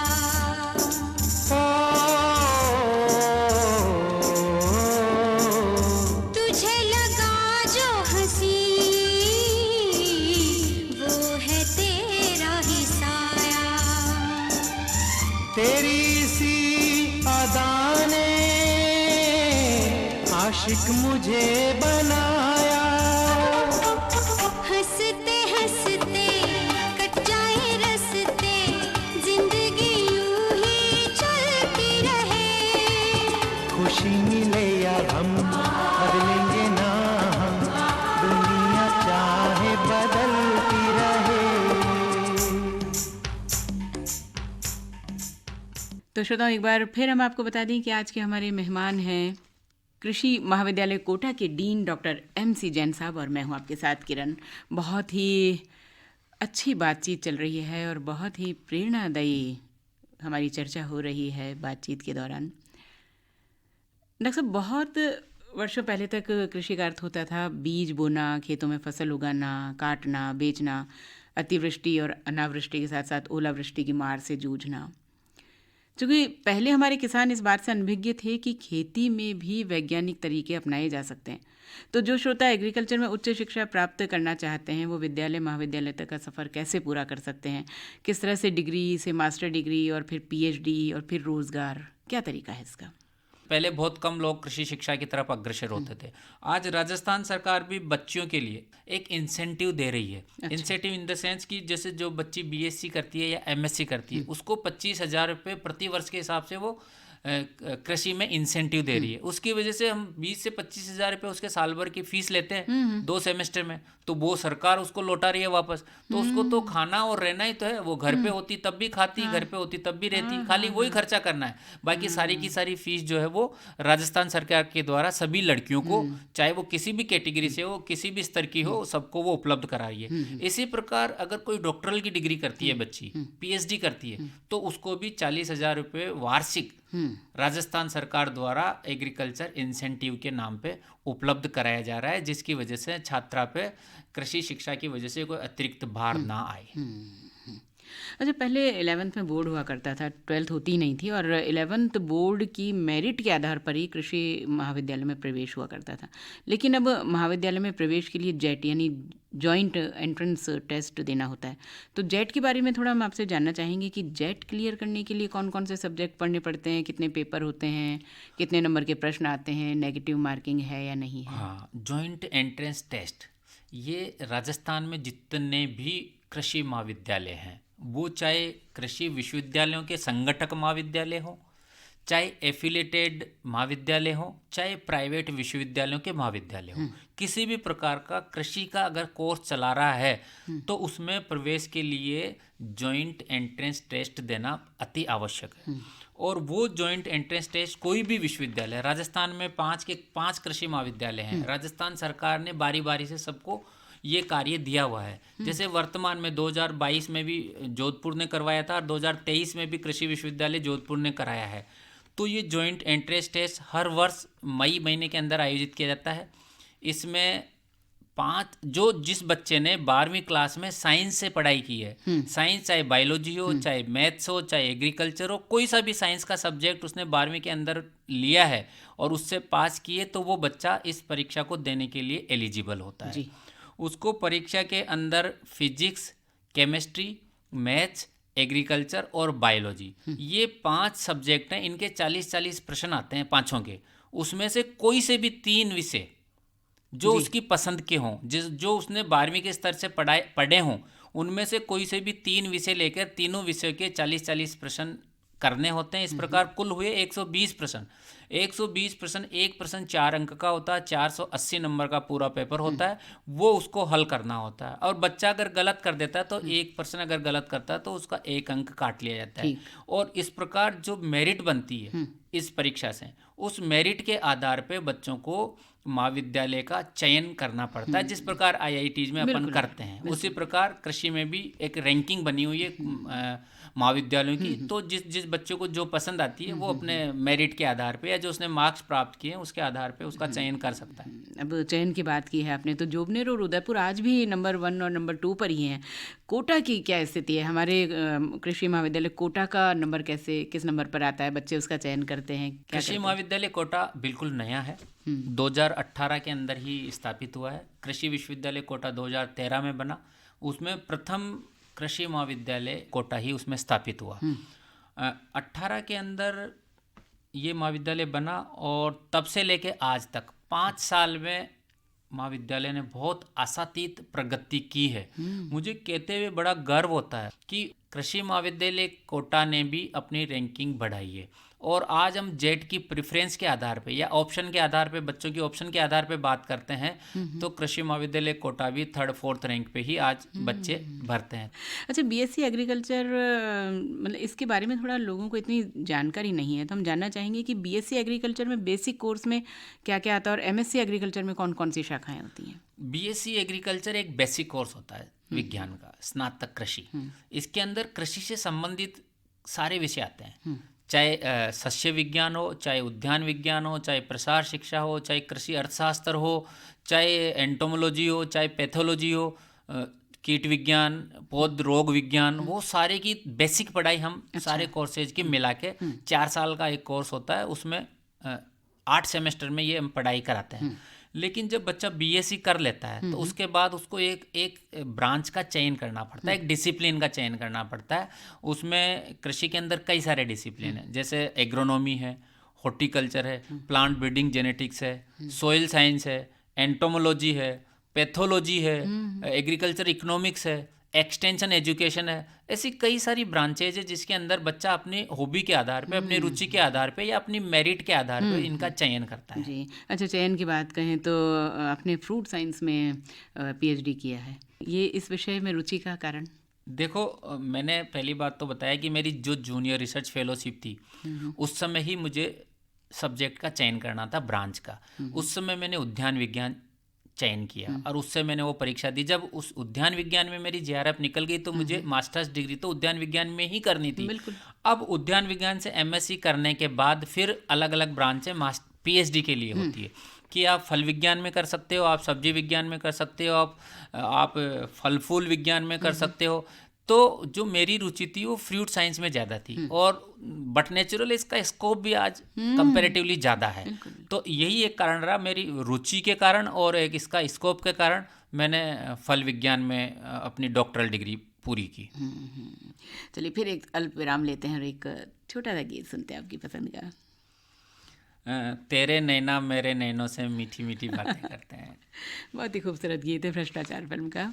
तुझे लगा जो हंसी वो है तेरा ही साया।
तेरी सी अदा ने आशिक मुझे बनाया।
हंसते हंसते कट जाए रस्ते, जिंदगी यूं ही चलती रहे।
खुशी मिले या हम बदलेंगे ना हम, दुनिया चाहे बदलती रहे।
तो श्रोताओं, एक बार फिर हम आपको बता दें कि आज के हमारे मेहमान हैं कृषि महाविद्यालय कोटा के डीन डॉक्टर MC जैन साहब, और मैं हूं आपके साथ किरण। बहुत ही अच्छी बातचीत चल रही है और बहुत ही प्रेरणादायी हमारी चर्चा हो रही है बातचीत के दौरान। डॉक्टर साहब, बहुत वर्षों पहले तक कृषि का अर्थ होता था बीज बोना, खेतों में फसल उगाना, काटना, बेचना, अतिवृष्टि और अनावृष्टि के साथ साथ ओलावृष्टि की मार से जूझना। क्योंकि पहले हमारे किसान इस बात से अनभिज्ञ थे कि खेती में भी वैज्ञानिक तरीके अपनाए जा सकते हैं। तो जो श्रोता एग्रीकल्चर में उच्च शिक्षा प्राप्त करना चाहते हैं वो विद्यालय महाविद्यालय तक का सफ़र कैसे पूरा कर सकते हैं? किस तरह से डिग्री से मास्टर डिग्री और फिर PhD और फिर रोज़गार, क्या तरीका है इसका?
पहले बहुत कम लोग कृषि शिक्षा की तरफ अग्रसर होते थे। आज राजस्थान सरकार भी बच्चियों के लिए एक इंसेंटिव दे रही है। इंसेंटिव इन द सेंस कि जैसे जो बच्ची BSc करती है या MSc करती है उसको 25,000 रुपये प्रति वर्ष के हिसाब से वो कृषि में इंसेंटिव दे रही है। उसकी वजह से हम 20 से 25,000 रुपये उसके साल भर की फीस लेते हैं 2 सेमेस्टर में, तो वो सरकार उसको लौटा रही है वापस। तो उसको तो खाना और रहना ही तो है। वो घर पे होती तब भी खाती, घर पे होती तब भी रहती, खाली वही खर्चा करना है। बाकी सारी की सारी फीस जो है वो राजस्थान सरकार के द्वारा सभी लड़कियों को, चाहे वो किसी भी कैटेगरी से हो, किसी भी स्तर की हो, सबको वो उपलब्ध करा रही है। इसी प्रकार अगर कोई डॉक्टरल की डिग्री करती है बच्ची, PhD करती है, तो उसको भी 40,000 रुपये वार्षिक राजस्थान सरकार द्वारा एग्रीकल्चर इंसेंटिव के नाम पे उपलब्ध कराया जा रहा है, जिसकी वजह से छात्रा पे कृषि शिक्षा की वजह से कोई अतिरिक्त भार ना आए।
अच्छा, पहले 11th में बोर्ड हुआ करता था, 12th होती नहीं थी, और 11th बोर्ड की मेरिट के आधार पर ही कृषि महाविद्यालय में प्रवेश हुआ करता था। लेकिन अब महाविद्यालय में प्रवेश के लिए जेट यानी जॉइंट एंट्रेंस टेस्ट देना होता है। तो जेट के बारे में थोड़ा हम आपसे जानना चाहेंगे कि जेट क्लियर करने के लिए कौन कौन से सब्जेक्ट पढ़ने पड़ते हैं, कितने पेपर होते हैं, कितने नंबर के प्रश्न आते हैं, नेगेटिव मार्किंग है या नहीं है?
हाँ, जॉइंट एंट्रेंस टेस्ट ये राजस्थान में जितने भी कृषि महाविद्यालय हैं, वो चाहे कृषि विश्वविद्यालयों के संगठक महाविद्यालय हो, चाहे एफिलेटेड महाविद्यालय हो, चाहे प्राइवेट विश्वविद्यालयों के महाविद्यालय हो, किसी भी प्रकार का कृषि का अगर कोर्स चला रहा है तो उसमें प्रवेश के लिए जॉइंट एंट्रेंस टेस्ट देना अति आवश्यक है। और वो जॉइंट एंट्रेंस टेस्ट कोई भी विश्वविद्यालय, राजस्थान में 5 कृषि महाविद्यालय हैं, राजस्थान सरकार ने बारी बारी से सबको ये कार्य दिया हुआ है। जैसे वर्तमान में 2022 में भी जोधपुर ने करवाया था और 2023 में भी कृषि विश्वविद्यालय जोधपुर ने कराया है। तो ये जॉइंट एंट्रेंस टेस्ट हर वर्ष मई महीने के अंदर आयोजित किया जाता है। इसमें जिस बच्चे ने 12वीं क्लास में साइंस से पढ़ाई की है, साइंस चाहे बायोलॉजी हो, चाहे मैथ्स हो, चाहे एग्रीकल्चर हो, कोई सा भी साइंस का सब्जेक्ट उसने 12वीं के अंदर लिया है और उससे पास किए, तो वो बच्चा इस परीक्षा को देने के लिए एलिजिबल होता है। उसको परीक्षा के अंदर फिजिक्स, केमिस्ट्री, मैथ्स, एग्रीकल्चर और बायोलॉजी, ये 5 सब्जेक्ट हैं। इनके 40-40 प्रश्न आते हैं पांचों के। उसमें से कोई से भी 3 विषय जो उसकी पसंद के हों, जो उसने 12वीं के स्तर से पढ़े हों, उनमें से कोई से भी 3 विषय लेकर तीनों विषयों के 40-40 प्रश्न करने होते हैं। इस प्रकार कुल हुए 120 प्रश्न। 120 प्रश्न, एक प्रश्न 4 अंक का होता है, 480 नंबर का पूरा पेपर होता है, वो उसको हल करना होता है। और बच्चा अगर गलत कर देता है तो एक प्रश्न अगर गलत करता है तो उसका 1 अंक काट लिया जाता है। और इस प्रकार जो मेरिट बनती है इस परीक्षा से, उस मेरिट के आधार पे बच्चों को महाविद्यालय का चयन करना पड़ता है। जिस प्रकार आईआईटीज में अपन करते हैं, उसी प्रकार कृषि में भी एक रैंकिंग बनी हुई है महाविद्यालयों की। तो जिस बच्चों को जो पसंद आती है वो अपने मेरिट के आधार पे या जो उसने मार्क्स प्राप्त किए हैं उसके आधार पे उसका चयन कर सकता है।
अब चयन की बात की है आपने, तो जोबनेर और उदयपुर आज भी नंबर 1 और नंबर 2 पर ही हैं। कोटा की क्या स्थिति है? हमारे कृषि महाविद्यालय कोटा का नंबर किस नंबर पर आता है? बच्चे उसका चयन करते हैं?
कृषि महाविद्यालय कोटा बिल्कुल नया है, 2018 के अंदर ही स्थापित हुआ है। कृषि विश्वविद्यालय कोटा 2013 में बना, उसमें प्रथम कृषि महाविद्यालय कोटा ही उसमें स्थापित हुआ। 18 के अंदर ये महाविद्यालय बना और तब से लेके आज तक 5 साल में महाविद्यालय ने बहुत आशातीत प्रगति की है। मुझे कहते हुए बड़ा गर्व होता है कि कृषि महाविद्यालय कोटा ने भी अपनी रैंकिंग बढ़ाई है। और आज हम जेट की प्रेफरेंस के आधार पे या ऑप्शन के आधार पे, बच्चों की ऑप्शन के आधार पे बात करते हैं तो कृषि महाविद्यालय कोटा भी 3rd-4th रैंक पे ही आज बच्चे भरते हैं।
अच्छा, बीएससी एग्रीकल्चर, मतलब इसके बारे में थोड़ा लोगों को इतनी जानकारी नहीं है, तो हम जानना चाहेंगे कि बीएससी एग्रीकल्चर में बेसिक कोर्स में क्या क्या आता है और एमएससी एग्रीकल्चर में कौन कौन सी शाखाएं होती हैं?
बीएससी एग्रीकल्चर एक बेसिक कोर्स होता है विज्ञान का, स्नातक कृषि। इसके अंदर कृषि से संबंधित सारे विषय आते हैं, चाहे सस्य विज्ञान हो, चाहे उद्यान विज्ञान हो, चाहे प्रसार शिक्षा हो, चाहे कृषि अर्थशास्त्र हो, चाहे एंटोमोलॉजी हो, चाहे पैथोलॉजी हो, कीट विज्ञान, पौध रोग विज्ञान, वो सारे की बेसिक पढ़ाई हम सारे कोर्सेज की मिला के 4 साल का एक कोर्स होता है, उसमें 8 सेमेस्टर में ये हम पढ़ाई कराते हैं। लेकिन जब बच्चा बीएससी कर लेता है तो उसके बाद उसको एक ब्रांच का चयन करना पड़ता है, एक डिसिप्लिन का चयन करना पड़ता है। उसमें कृषि के अंदर कई सारे डिसिप्लिन हैं, जैसे एग्रोनॉमी है, हॉर्टिकल्चर है, प्लांट ब्रीडिंग जेनेटिक्स है, सॉइल साइंस है, एंटोमोलॉजी है, पैथोलॉजी है, एग्रीकल्चर इकोनॉमिक्स है, एक्सटेंशन एजुकेशन है। ऐसी कई सारी ब्रांचेज है जिसके अंदर बच्चा अपनी हॉबी के आधार पे, अपनी रुचि के आधार पे या अपनी मेरिट के आधार पे इनका चयन करता है।
जी, अच्छा, चयन की बात कहें तो आपने फ्रूट साइंस में पीएचडी किया है, ये इस विषय में रुचि का कारण?
देखो, मैंने पहली बात तो बताया कि मेरी जो जूनियर रिसर्च फेलोशिप थी उस समय ही मुझे सब्जेक्ट का चयन करना था, ब्रांच का। उस समय मैंने उद्यान विज्ञान चयन किया और उससे मैंने वो परीक्षा दी। जब उस उद्यान विज्ञान में मेरी जेआरएफ निकल गई तो मुझे मास्टर्स डिग्री तो उद्यान विज्ञान में ही करनी थी। अब उद्यान विज्ञान से एमएससी करने के बाद फिर अलग अलग ब्रांचें पीएचडी के लिए होती है कि आप फल विज्ञान में कर सकते हो, आप सब्जी विज्ञान में कर सकते हो, आप फल फूल विज्ञान में कर सकते हो। तो जो मेरी रुचि थी वो फ्रूट साइंस में ज़्यादा थी और बट नेचुरल इसका स्कोप भी आज कंपैरेटिवली ज़्यादा है। तो यही एक कारण रहा, मेरी रुचि के कारण और एक इसका स्कोप के कारण मैंने फल विज्ञान में अपनी डॉक्टरल डिग्री पूरी की।
चलिए फिर एक अल्प विराम लेते हैं और एक छोटा सा गीत सुनते हैं आपकी पसंद का।
तेरे नैना मेरे नैनों से मीठी मीठी बातें करते हैं।
बहुत ही खूबसूरत गीत है, भ्रष्टाचार फिल्म का,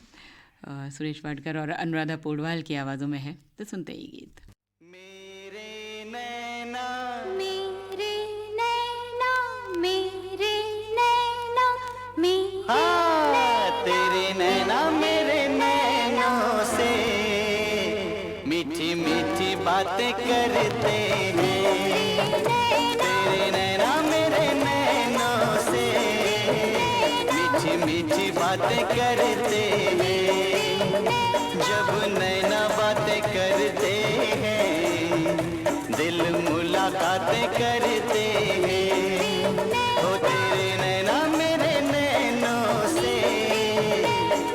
सुरेश वाडकर और अनुराधा पौडवाल की आवाज़ों में है, तो सुनते ही गीत।
मेरे नैना
मेरे नैना मेरे नैना मेरे
हाँ, तेरे नैना मेरे नैनों से मीठी मीठी बातें करते हैं। तेरे नैना मेरे नैनों से मीठी मीठी बातें करते हैं। जब नैना बातें करते हैं दिल मुलाकातें करते हैं। ओ तेरे नैना मेरे नैनों से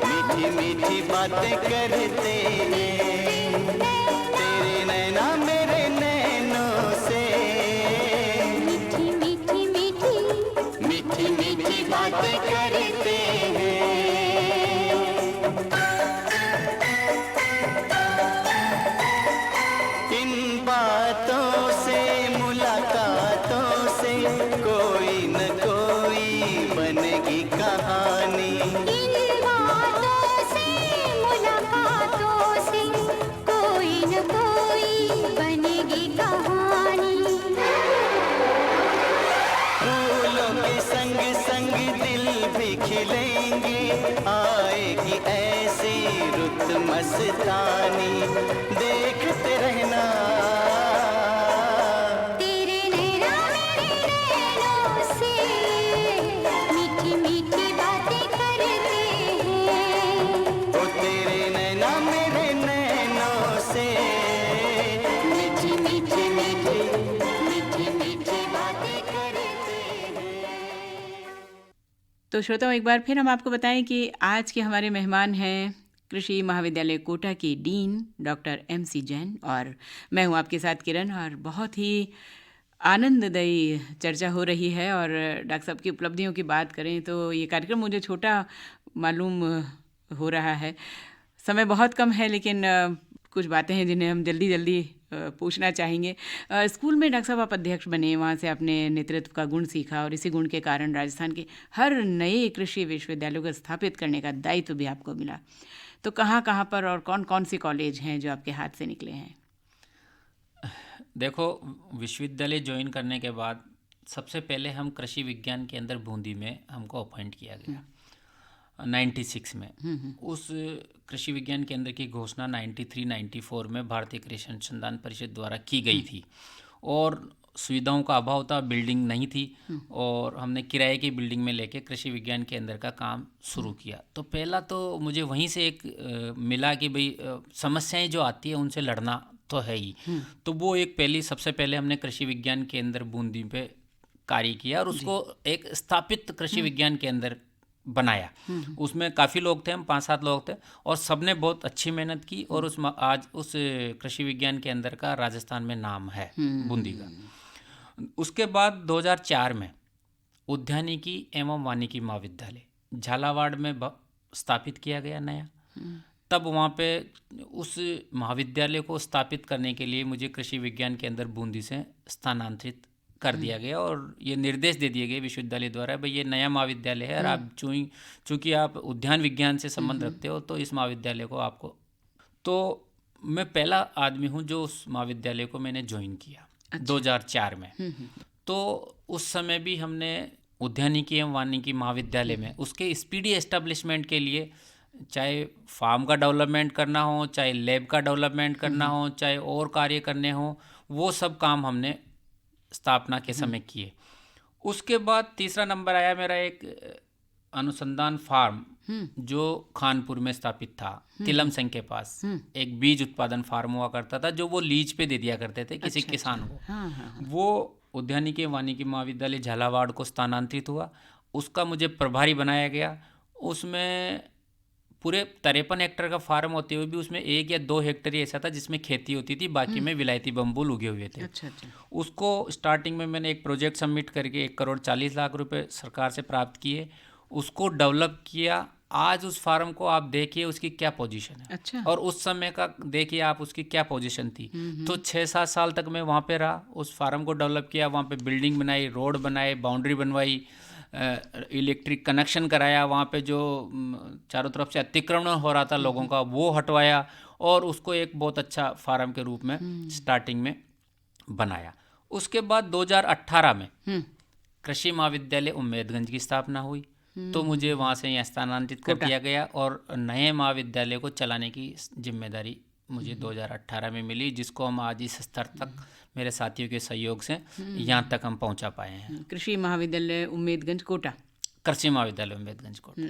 मीठी मीठी बातें करते हैं। तेरे नैना मेरे नैनों से
मीठी मीठी मीठी
मीठी मीठी बातें करते हैं। इन बातों से मुलाकातों से कोई न कोई बनेगी कहानी।
इन बातों से मुलाकातों
खिलेंगी, आएगी ऐसी रुत मस्तानी, देखते रहना।
तेरे नैना मेरे नैनों से मीठी मीठी बातें करते हैं।
ओ तेरे नैना मेरे नैनों से मीठी मीठी मीठी मीठी मीठी बातें करते हैं।
तो श्रोताओं, एक बार फिर हम आपको बताएं कि आज के हमारे मेहमान हैं कृषि महाविद्यालय कोटा की डीन डॉक्टर MC जैन, और मैं हूं आपके साथ किरण, और बहुत ही आनंददायी चर्चा हो रही है। और डॉक्टर साहब की उपलब्धियों की बात करें तो ये कार्यक्रम मुझे छोटा मालूम हो रहा है। समय बहुत कम है, लेकिन कुछ बातें हैं जिन्हें हम जल्दी जल्दी पूछना चाहेंगे। स्कूल में डॉक्टर साहब आप अध्यक्ष बने, वहाँ से आपने नेतृत्व का गुण सीखा, और इसी गुण के कारण राजस्थान के हर नए कृषि विश्वविद्यालयों को स्थापित करने का दायित्व भी आपको मिला। तो कहाँ कहाँ पर और कौन कौन सी कॉलेज हैं जो आपके हाथ से निकले हैं?
देखो, विश्वविद्यालय ज्वाइन करने के बाद सबसे पहले हम कृषि विज्ञान केंद्र बूंदी में हमको अपॉइंट किया गया 96 में। उस कृषि विज्ञान केंद्र की घोषणा 93-94 में भारतीय कृषि अनुसंधान परिषद द्वारा की गई थी, और सुविधाओं का अभाव था, बिल्डिंग नहीं थी, और हमने किराए की बिल्डिंग में लेके कृषि विज्ञान केंद्र का काम शुरू किया। तो पहला तो मुझे वहीं से एक मिला कि भाई समस्याएं जो आती है उनसे लड़ना तो है ही। तो वो एक सबसे पहले हमने कृषि विज्ञान केंद्र बूंदी पे कार्य किया, और उसको एक स्थापित कृषि विज्ञान केंद्र बनाया। उसमें काफ़ी लोग थे, हम 5-7 लोग थे, और सबने बहुत अच्छी मेहनत की, और आज उस कृषि विज्ञान केंद्र का राजस्थान में नाम है बूंदी का। उसके बाद 2004 में उद्यानिकी एवं वानिकी महाविद्यालय झालावाड़ में स्थापित किया गया नया। तब वहाँ पे उस महाविद्यालय को स्थापित करने के लिए मुझे कृषि विज्ञान केंद्र बूंदी से स्थानांतरित कर दिया गया, और ये निर्देश दे दिए गए विश्वविद्यालय द्वारा, भाई ये नया महाविद्यालय है, और आप चूँकि आप उद्यान विज्ञान से संबंध रखते हो, तो इस महाविद्यालय को आपको। तो मैं पहला आदमी हूँ जो उस महाविद्यालय को मैंने ज्वाइन किया 2004 में। तो उस समय भी हमने उद्यानिकी एवं वानिकी महाविद्यालय में उसके स्पीडी एस्टेब्लिशमेंट के लिए, चाहे फार्म का डेवलपमेंट करना हो, चाहे लैब का डेवलपमेंट करना हो, चाहे और कार्य करने हो, वो सब काम हमने स्थापना के समय किए। उसके बाद तीसरा नंबर आया मेरा एक अनुसंधान फार्म जो खानपुर में स्थापित था, तिलम सिंह के पास। एक बीज उत्पादन फार्म हुआ करता था, जो वो लीज पे दे दिया करते थे किसी किसान को। वो उद्यानिकी वानिकी महाविद्यालय झालावाड़ को स्थानांतरित हुआ, उसका मुझे प्रभारी बनाया गया। उसमें पूरे 53 हेक्टेयर का फार्म होते हुए भी उसमें 1 या 2 हेक्टेयर ही ऐसा था जिसमें खेती होती थी, बाकी में विलायती बम्बूल उगे हुए थे। उसको स्टार्टिंग में मैंने एक प्रोजेक्ट सबमिट करके 1,40,00,000 रुपए सरकार से प्राप्त किए, उसको डेवलप किया। आज उस फार्म को आप देखिए उसकी क्या पोजीशन है, और उस समय का देखिए आप उसकी क्या पोजीशन थी। तो 6-7 साल तक मैं वहाँ पे रहा, उस फार्म को डेवलप किया, वहाँ पे बिल्डिंग बनाई, रोड बनाए, बाउंड्री बनवाई, इलेक्ट्रिक कनेक्शन कराया, वहाँ पे जो चारों तरफ से अतिक्रमण हो रहा था लोगों का वो हटवाया, और उसको एक बहुत अच्छा फार्म के रूप में स्टार्टिंग में बनाया। उसके बाद 2018 में कृषि महाविद्यालय उम्मेदगंज की स्थापना हुई, तो मुझे वहाँ से यहाँ स्थानांतरित कर दिया गया, और नए महाविद्यालय को चलाने की जिम्मेदारी मुझे 2018 में मिली, जिसको हम आज इस स्तर तक मेरे साथियों के सहयोग से यहाँ तक हम पहुँचा पाए हैं।
कृषि महाविद्यालय उम्मेदगंज कोटा।
कृषि महाविद्यालय उम्मेदगंज कोटा।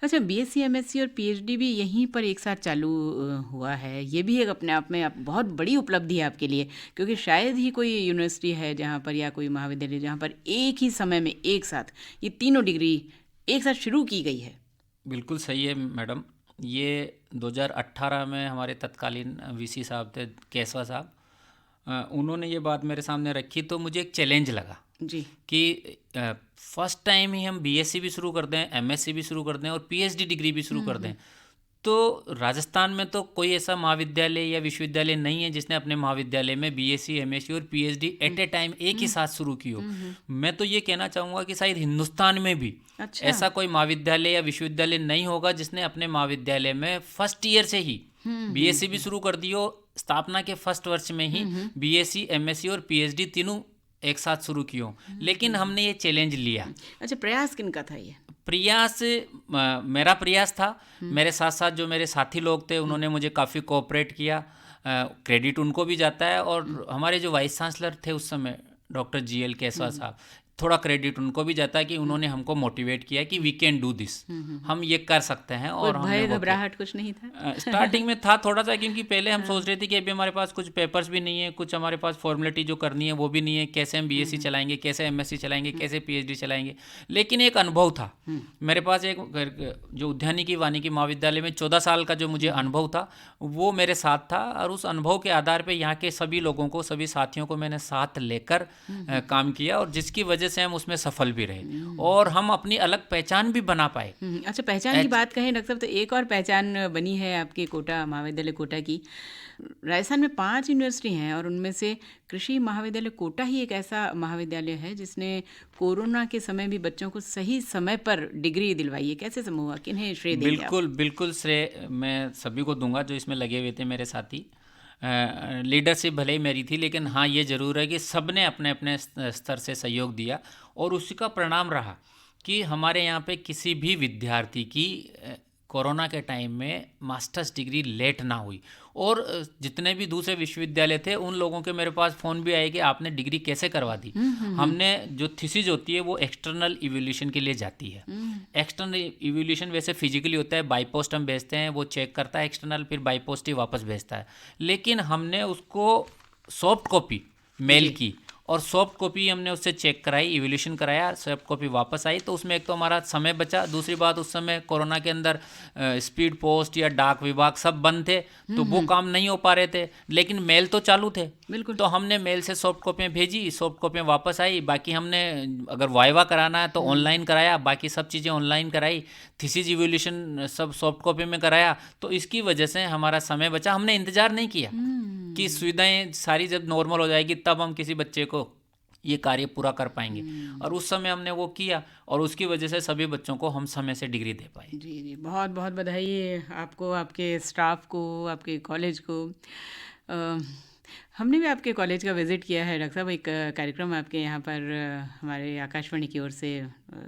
अच्छा, BSc MSc और PhD भी यहीं पर एक साथ चालू हुआ है। ये भी एक अपने आप में बहुत बड़ी उपलब्धि है आपके लिए, क्योंकि शायद ही कोई यूनिवर्सिटी है जहाँ पर, या कोई महाविद्यालय जहाँ पर एक ही समय में एक साथ ये तीनों डिग्री एक साथ शुरू की गई है।
बिल्कुल सही है मैडम। ये 2018 में हमारे तत्कालीन VC साहब थे, केशवा साहब, उन्होंने ये बात मेरे सामने रखी, तो मुझे एक चैलेंज लगा
जी
कि फर्स्ट टाइम ही हम BSc भी शुरू कर दें, MSc भी शुरू कर दें, और PhD डिग्री भी शुरू कर दें। तो राजस्थान में तो कोई ऐसा महाविद्यालय या विश्वविद्यालय नहीं है जिसने अपने महाविद्यालय में BSc, MSc और PhD एट ए टाइम एक ही साथ शुरू की हो। मैं तो ये कहना चाहूँगा कि शायद हिंदुस्तान में भी ऐसा कोई महाविद्यालय या विश्वविद्यालय नहीं होगा जिसने अपने महाविद्यालय में फर्स्ट ईयर से ही BSc भी शुरू कर दी हो, स्थापना के फर्स्ट वर्ष में ही BSc, MSc और PhD तीनों एक साथ शुरू किया। लेकिन हमने ये चैलेंज लिया।
अच्छा, प्रयास किनका था ये?
प्रयास मेरा प्रयास था। मेरे साथ साथ जो मेरे साथी लोग थे उन्होंने मुझे काफ़ी कोऑपरेट किया। क्रेडिट उनको भी जाता है, और हमारे जो वाइस चांसलर थे उस समय डॉक्टर GL केसवा साहब, थोड़ा क्रेडिट उनको भी जाता है कि उन्होंने हमको मोटिवेट किया कि वी कैन डू दिस, हम ये कर सकते हैं।
कोई
और हमने
भय
वो किया।
घबराहट कुछ नहीं था?
स्टार्टिंग में था थोड़ा सा, क्योंकि पहले हम सोच रहे थे कि अभी हमारे पास कुछ पेपर्स भी नहीं है, कुछ हमारे पास फॉर्मेलिटी जो करनी है वो भी नहीं है, कैसे हम BSc चलाएंगे, कैसे MSc चलाएंगे, कैसे PhD चलाएंगे। लेकिन एक अनुभव था मेरे पास, एक जो उद्यानिकी वानिकी महाविद्यालय में 14 साल का जो मुझे अनुभव था वो मेरे साथ था, और उस अनुभव के आधार पर यहाँ के सभी लोगों को, सभी साथियों को मैंने साथ लेकर काम किया, और जिसकी वजह से हम उसमें सफल भी रहे और हम अपनी अलग पहचान भी बना पाए।
अच्छा, पहचान की बात कहें डॉक्टर साहब, तो एक और पहचान बनी है आपके कोटा महाविद्यालय कोटा की। राजस्थान में 5 यूनिवर्सिटी हैं और उनमें से कृषि महाविद्यालय कोटा ही एक ऐसा महाविद्यालय है जिसने कोरोना के समय भी बच्चों को सही समय पर डिग्री दिलवाई है। कैसे संभव हुआ, किन्हें श्रेय देंगे आप?
बिल्कुल श्रेय मैं सभी को दूंगा जो इसमें लगे हुए थे मेरे साथी। लीडरशिप भले ही मेरी थी, लेकिन हाँ ये ज़रूर है कि सब ने अपने अपने स्तर से सहयोग दिया, और उसी का परिणाम रहा कि हमारे यहाँ पे किसी भी विद्यार्थी की कोरोना के टाइम में मास्टर्स डिग्री लेट ना हुई। और जितने भी दूसरे विश्वविद्यालय थे उन लोगों के मेरे पास फ़ोन भी आए कि आपने डिग्री कैसे करवा दी। हमने जो थीसिस होती है वो एक्सटर्नल इवैल्यूएशन के लिए जाती है। एक्सटर्नल इवैल्यूएशन वैसे फिजिकली होता है, बाई पोस्ट हम भेजते हैं, वो चेक करता है एक्सटर्नल, फिर बाई पोस्ट ही वापस भेजता है। लेकिन हमने उसको सॉफ्ट कॉपी मेल की और सॉफ्ट कॉपी हमने उससे चेक कराई, इवैल्यूएशन कराया, सॉफ्ट कॉपी वापस आई। तो उसमें एक तो हमारा समय बचा, दूसरी बात उस समय कोरोना के अंदर स्पीड पोस्ट या डाक विभाग सब बंद थे, तो वो काम नहीं हो पा रहे थे, लेकिन मेल तो चालू थे।
बिल्कुल।
तो हमने मेल से सॉफ्ट कॉपियाँ भेजी, सॉफ्ट कॉपियाँ वापस आई। बाकी हमने अगर वाइवा कराना है तो ऑनलाइन कराया, बाकी सब चीज़ें ऑनलाइन कराई, थीसिस इवैल्यूएशन सब सॉफ्ट कॉपी में कराया। तो इसकी वजह से हमारा समय बचा। हमने इंतज़ार नहीं किया कि सुविधाएं सारी जब नॉर्मल हो जाएगी तब हम किसी बच्चे को ये कार्य पूरा कर पाएंगे, और उस समय हमने वो किया, और उसकी वजह से सभी बच्चों को हम समय से डिग्री दे पाए।
जी जी, बहुत बहुत बधाई आपको, आपके स्टाफ को, आपके कॉलेज को। हमने भी आपके कॉलेज का विज़िट किया है डॉक्टर साहब। एक कार्यक्रम आपके यहाँ पर हमारे आकाशवाणी की ओर से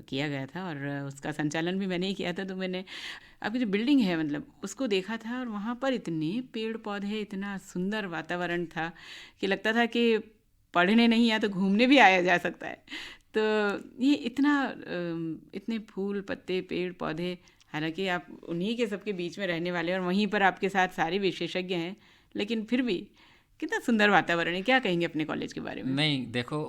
किया गया था, और उसका संचालन भी मैंने ही किया था। तो मैंने आपकी जो बिल्डिंग है मतलब उसको देखा था, और वहाँ पर इतने पेड़ पौधे, इतना सुंदर वातावरण था कि लगता था कि पढ़ने नहीं या तो घूमने भी आया जा सकता है। तो ये इतने फूल पत्ते पेड़ पौधे, हालांकि आप उन्हीं के सबके बीच में रहने वाले और वहीं पर आपके साथ सारे विशेषज्ञ हैं, लेकिन फिर भी कितना सुंदर वातावरण है। क्या कहेंगे अपने कॉलेज के बारे में?
नहीं, देखो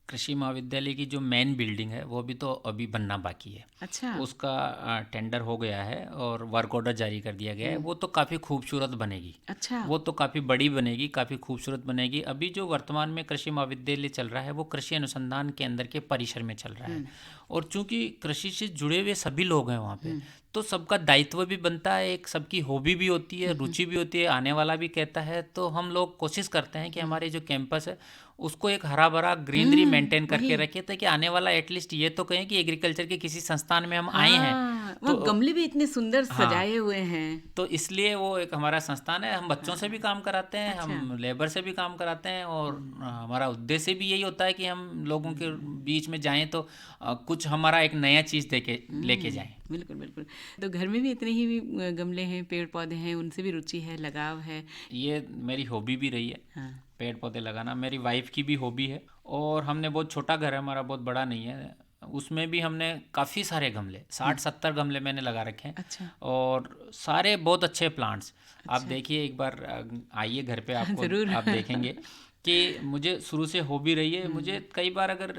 कृषि महाविद्यालय की जो मेन बिल्डिंग है वो भी तो अभी बनना बाकी है।
अच्छा।
उसका टेंडर हो गया है और वर्क ऑर्डर जारी कर दिया गया है। वो तो काफ़ी खूबसूरत बनेगी।
अच्छा।
वो तो काफ़ी बड़ी बनेगी, काफ़ी खूबसूरत बनेगी। अभी जो वर्तमान में कृषि महाविद्यालय चल रहा है वो कृषि अनुसंधान केंद्र के परिसर में चल रहा है, और चूंकि कृषि से जुड़े हुए सभी लोग हैं वहाँ पे, तो सबका दायित्व भी बनता है, एक सबकी हॉबी भी होती है, रुचि भी होती है, आने वाला भी कहता है। तो हम लोग कोशिश करते हैं कि हमारे जो कैंपस है उसको एक हरा भरा ग्रीनरी मेंटेन करके रखे, ताकि आने वाला एटलीस्ट ये तो कहें कि एग्रीकल्चर के किसी संस्थान में हम आए हैं।
वो गमले भी इतने सुंदर सजाए हुए हैं।
तो इसलिए वो एक हमारा संस्थान है। हम बच्चों से भी काम कराते हैं, हम लेबर से भी काम कराते हैं, और हमारा उद्देश्य भी यही होता है कि हम लोगों के बीच में जाएं तो कुछ हमारा एक नया चीज़ लेके जाएं।
बिल्कुल बिल्कुल। तो घर में भी इतने ही गमले हैं, पेड़ पौधे हैं, उनसे भी रुचि है, लगाव है?
ये मेरी हॉबी भी रही है, पेड़ पौधे लगाना मेरी वाइफ की भी हॉबी है। और हमने बहुत छोटा घर है हमारा, बहुत बड़ा नहीं है, उसमें भी हमने काफ़ी सारे गमले, 60-70 गमले मैंने लगा रखे हैं।
अच्छा।
और सारे बहुत अच्छे प्लांट्स। आप देखिए, एक बार आइए घर पे, आपको आप देखेंगे कि मुझे शुरू से हॉबी रही है। मुझे कई बार अगर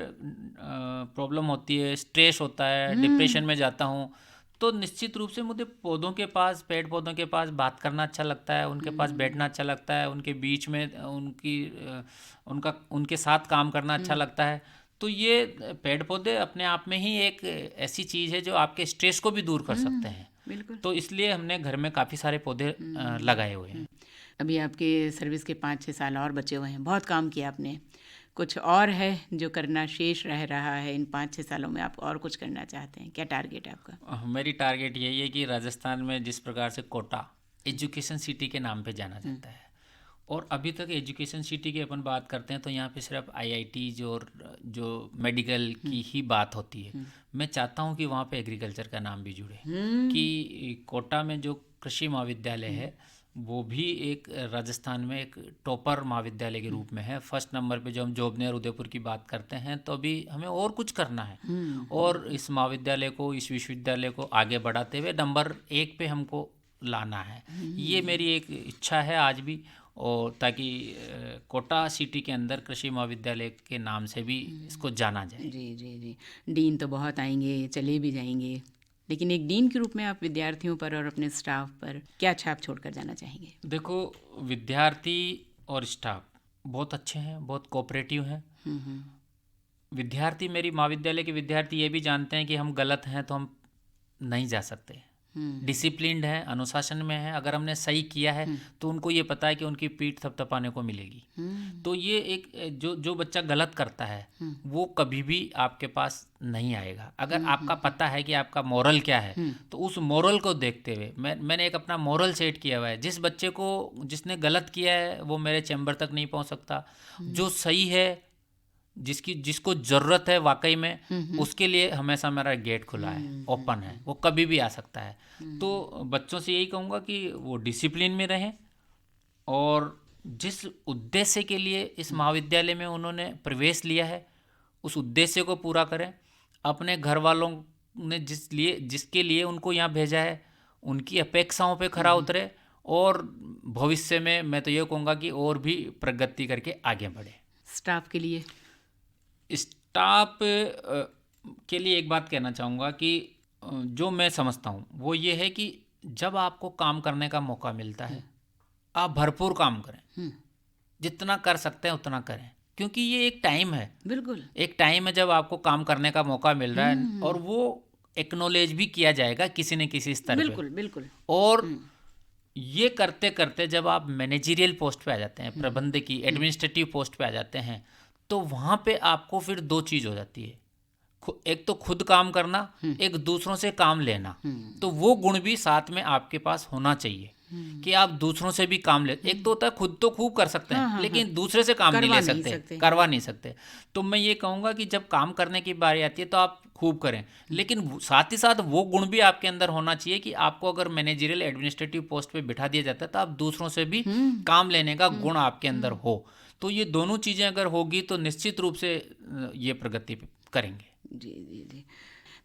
प्रॉब्लम होती है, स्ट्रेस होता है, डिप्रेशन में जाता हूँ, तो निश्चित रूप से मुझे पौधों के पास, पेड़ पौधों के पास बात करना अच्छा लगता है, उनके पास बैठना अच्छा लगता है, उनके बीच में उनके साथ काम करना अच्छा लगता है। तो ये पेड़ पौधे अपने आप में ही एक ऐसी चीज़ है जो आपके स्ट्रेस को भी दूर कर सकते हैं।
बिल्कुल।
तो इसलिए हमने घर में काफ़ी सारे पौधे लगाए हुए हैं।
अभी आपके सर्विस के 5-6 साल और बचे हुए हैं, बहुत काम किया आपने। कुछ और है जो करना शेष रह रहा है इन 5-6 सालों में? आप और कुछ करना चाहते हैं? क्या टारगेट है आपका?
मेरी टारगेट यही है कि राजस्थान में जिस प्रकार से कोटा एजुकेशन सिटी के नाम पे जाना जाता है, और अभी तक एजुकेशन सिटी की अपन बात करते हैं तो यहाँ पे सिर्फ आईआईटी जो मेडिकल की ही बात होती है। मैं चाहता हूँ कि वहाँ पे एग्रीकल्चर का नाम भी जुड़े, कि कोटा में जो कृषि महाविद्यालय है वो भी एक राजस्थान में एक टॉपर महाविद्यालय के रूप में है। फर्स्ट नंबर पे जो हम जोबनेर उदयपुर की बात करते हैं, तो अभी हमें और कुछ करना है और इस महाविद्यालय को, इस विश्वविद्यालय को आगे बढ़ाते हुए नंबर 1 पे हमको लाना है। ये मेरी एक इच्छा है आज भी, और ताकि कोटा सिटी के अंदर कृषि महाविद्यालय के नाम से भी इसको जाना जाए।
जी जी जी। डीन तो बहुत आएंगे, चले भी जाएंगे, लेकिन एक डीन के रूप में आप विद्यार्थियों पर और अपने स्टाफ पर क्या छाप छोड़कर जाना चाहेंगे?
देखो, विद्यार्थी और स्टाफ बहुत अच्छे हैं, बहुत कोऑपरेटिव हैं। विद्यार्थी, मेरी महाविद्यालय के विद्यार्थी ये भी जानते हैं कि हम गलत हैं तो हम नहीं जा सकते। डिसिप्लिन्ड हैं, अनुशासन में हैं। अगर हमने सही किया है तो उनको ये पता है कि उनकी पीठ थपथपाने को मिलेगी। तो ये एक जो बच्चा गलत करता है वो कभी भी आपके पास नहीं आएगा। अगर आपका पता है कि आपका मोरल क्या है तो उस मोरल को देखते हुए मैंने एक अपना मोरल सेट किया हुआ है। जिस बच्चे को, जिसने गलत किया है वो मेरे चैम्बर तक नहीं पहुंच सकता। जो सही है, जिसको ज़रूरत है वाकई में, उसके लिए हमेशा मेरा गेट खुला है, ओपन है, वो कभी भी आ सकता है। तो बच्चों से यही कहूँगा कि वो डिसिप्लिन में रहें और जिस उद्देश्य के लिए इस महाविद्यालय में उन्होंने प्रवेश लिया है उस उद्देश्य को पूरा करें। अपने घर वालों ने जिसके लिए उनको यहाँ भेजा है उनकी अपेक्षाओं पे खरा उतरे और भविष्य में मैं तो ये कहूँगा कि और भी प्रगति करके आगे बढ़े।
स्टाफ के लिए?
स्टाफ के लिए एक बात कहना चाहूँगा कि जो मैं समझता हूँ वो ये है कि जब आपको काम करने का मौका मिलता है आप भरपूर काम करें, जितना कर सकते हैं उतना करें, क्योंकि ये एक टाइम है। बिल्कुल, एक टाइम है जब आपको काम करने का मौका मिल रहा है और वो एक्नॉलेज भी किया जाएगा किसी न किसी स्तर पे। बिल्कुल बिल्कुल। और ये करते करते जब आप मैनेजरियल पोस्ट पे आ जाते हैं, प्रबंध की एडमिनिस्ट्रेटिव पोस्ट पे आ जाते हैं, तो वहाँ पे आपको फिर दो चीज़ हो जाती है। एक तो खुद काम करना, एक दूसरों से काम लेना। तो वो गुण भी साथ में आपके पास होना चाहिए कि आप दूसरों से भी काम ले। एक तो होता है खुद तो खूब कर सकते हैं लेकिन दूसरे से काम नहीं ले सकते, करवा नहीं सकते। तो मैं ये कहूँगा कि जब काम करने की बारी आती है तो आप खूब करें, लेकिन साथ ही साथ वो गुण भी आपके अंदर होना चाहिए कि आपको अगर मैनेजरियल एडमिनिस्ट्रेटिव पोस्ट पे बिठा दिया जाता है तो आप दूसरों से भी काम लेने का गुण आपके अंदर हो। तो ये दोनों चीज़ें अगर होगी तो निश्चित रूप से ये प्रगति करेंगे।
जी जी जी।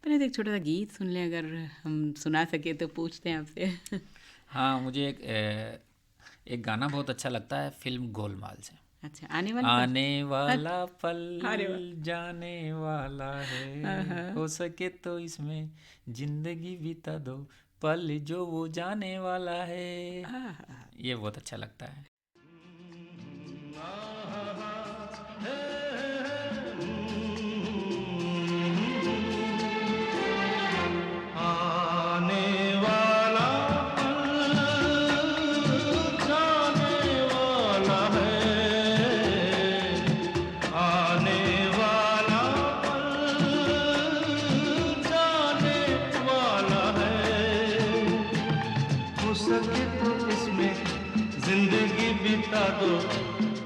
पहले एक छोटा सा गीत सुन लें, अगर हम सुना सके तो पूछते हैं आपसे।
हाँ, मुझे एक गाना बहुत अच्छा लगता है फिल्म गोलमाल से।
अच्छा, आने वाला पल
जाने वाला है, हो सके तो इसमें जिंदगी बिता दो, पल जो वो जाने वाला है। ये बहुत अच्छा लगता है।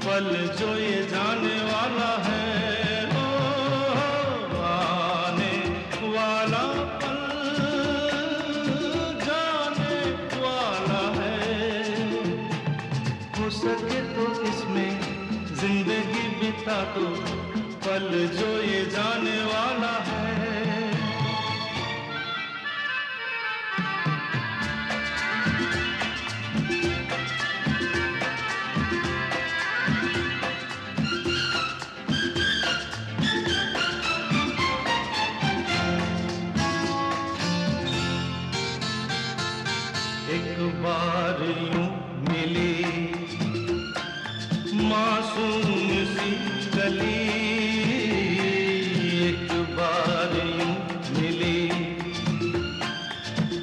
पल जो ये जाने वाला है, आने वाला पल जाने वाला है। हो सके तो इसमें जिंदगी बिता दो, पल जो ये जाने वाला है। बार यूं मिली मासूम सी गली, एक बार यूं मिली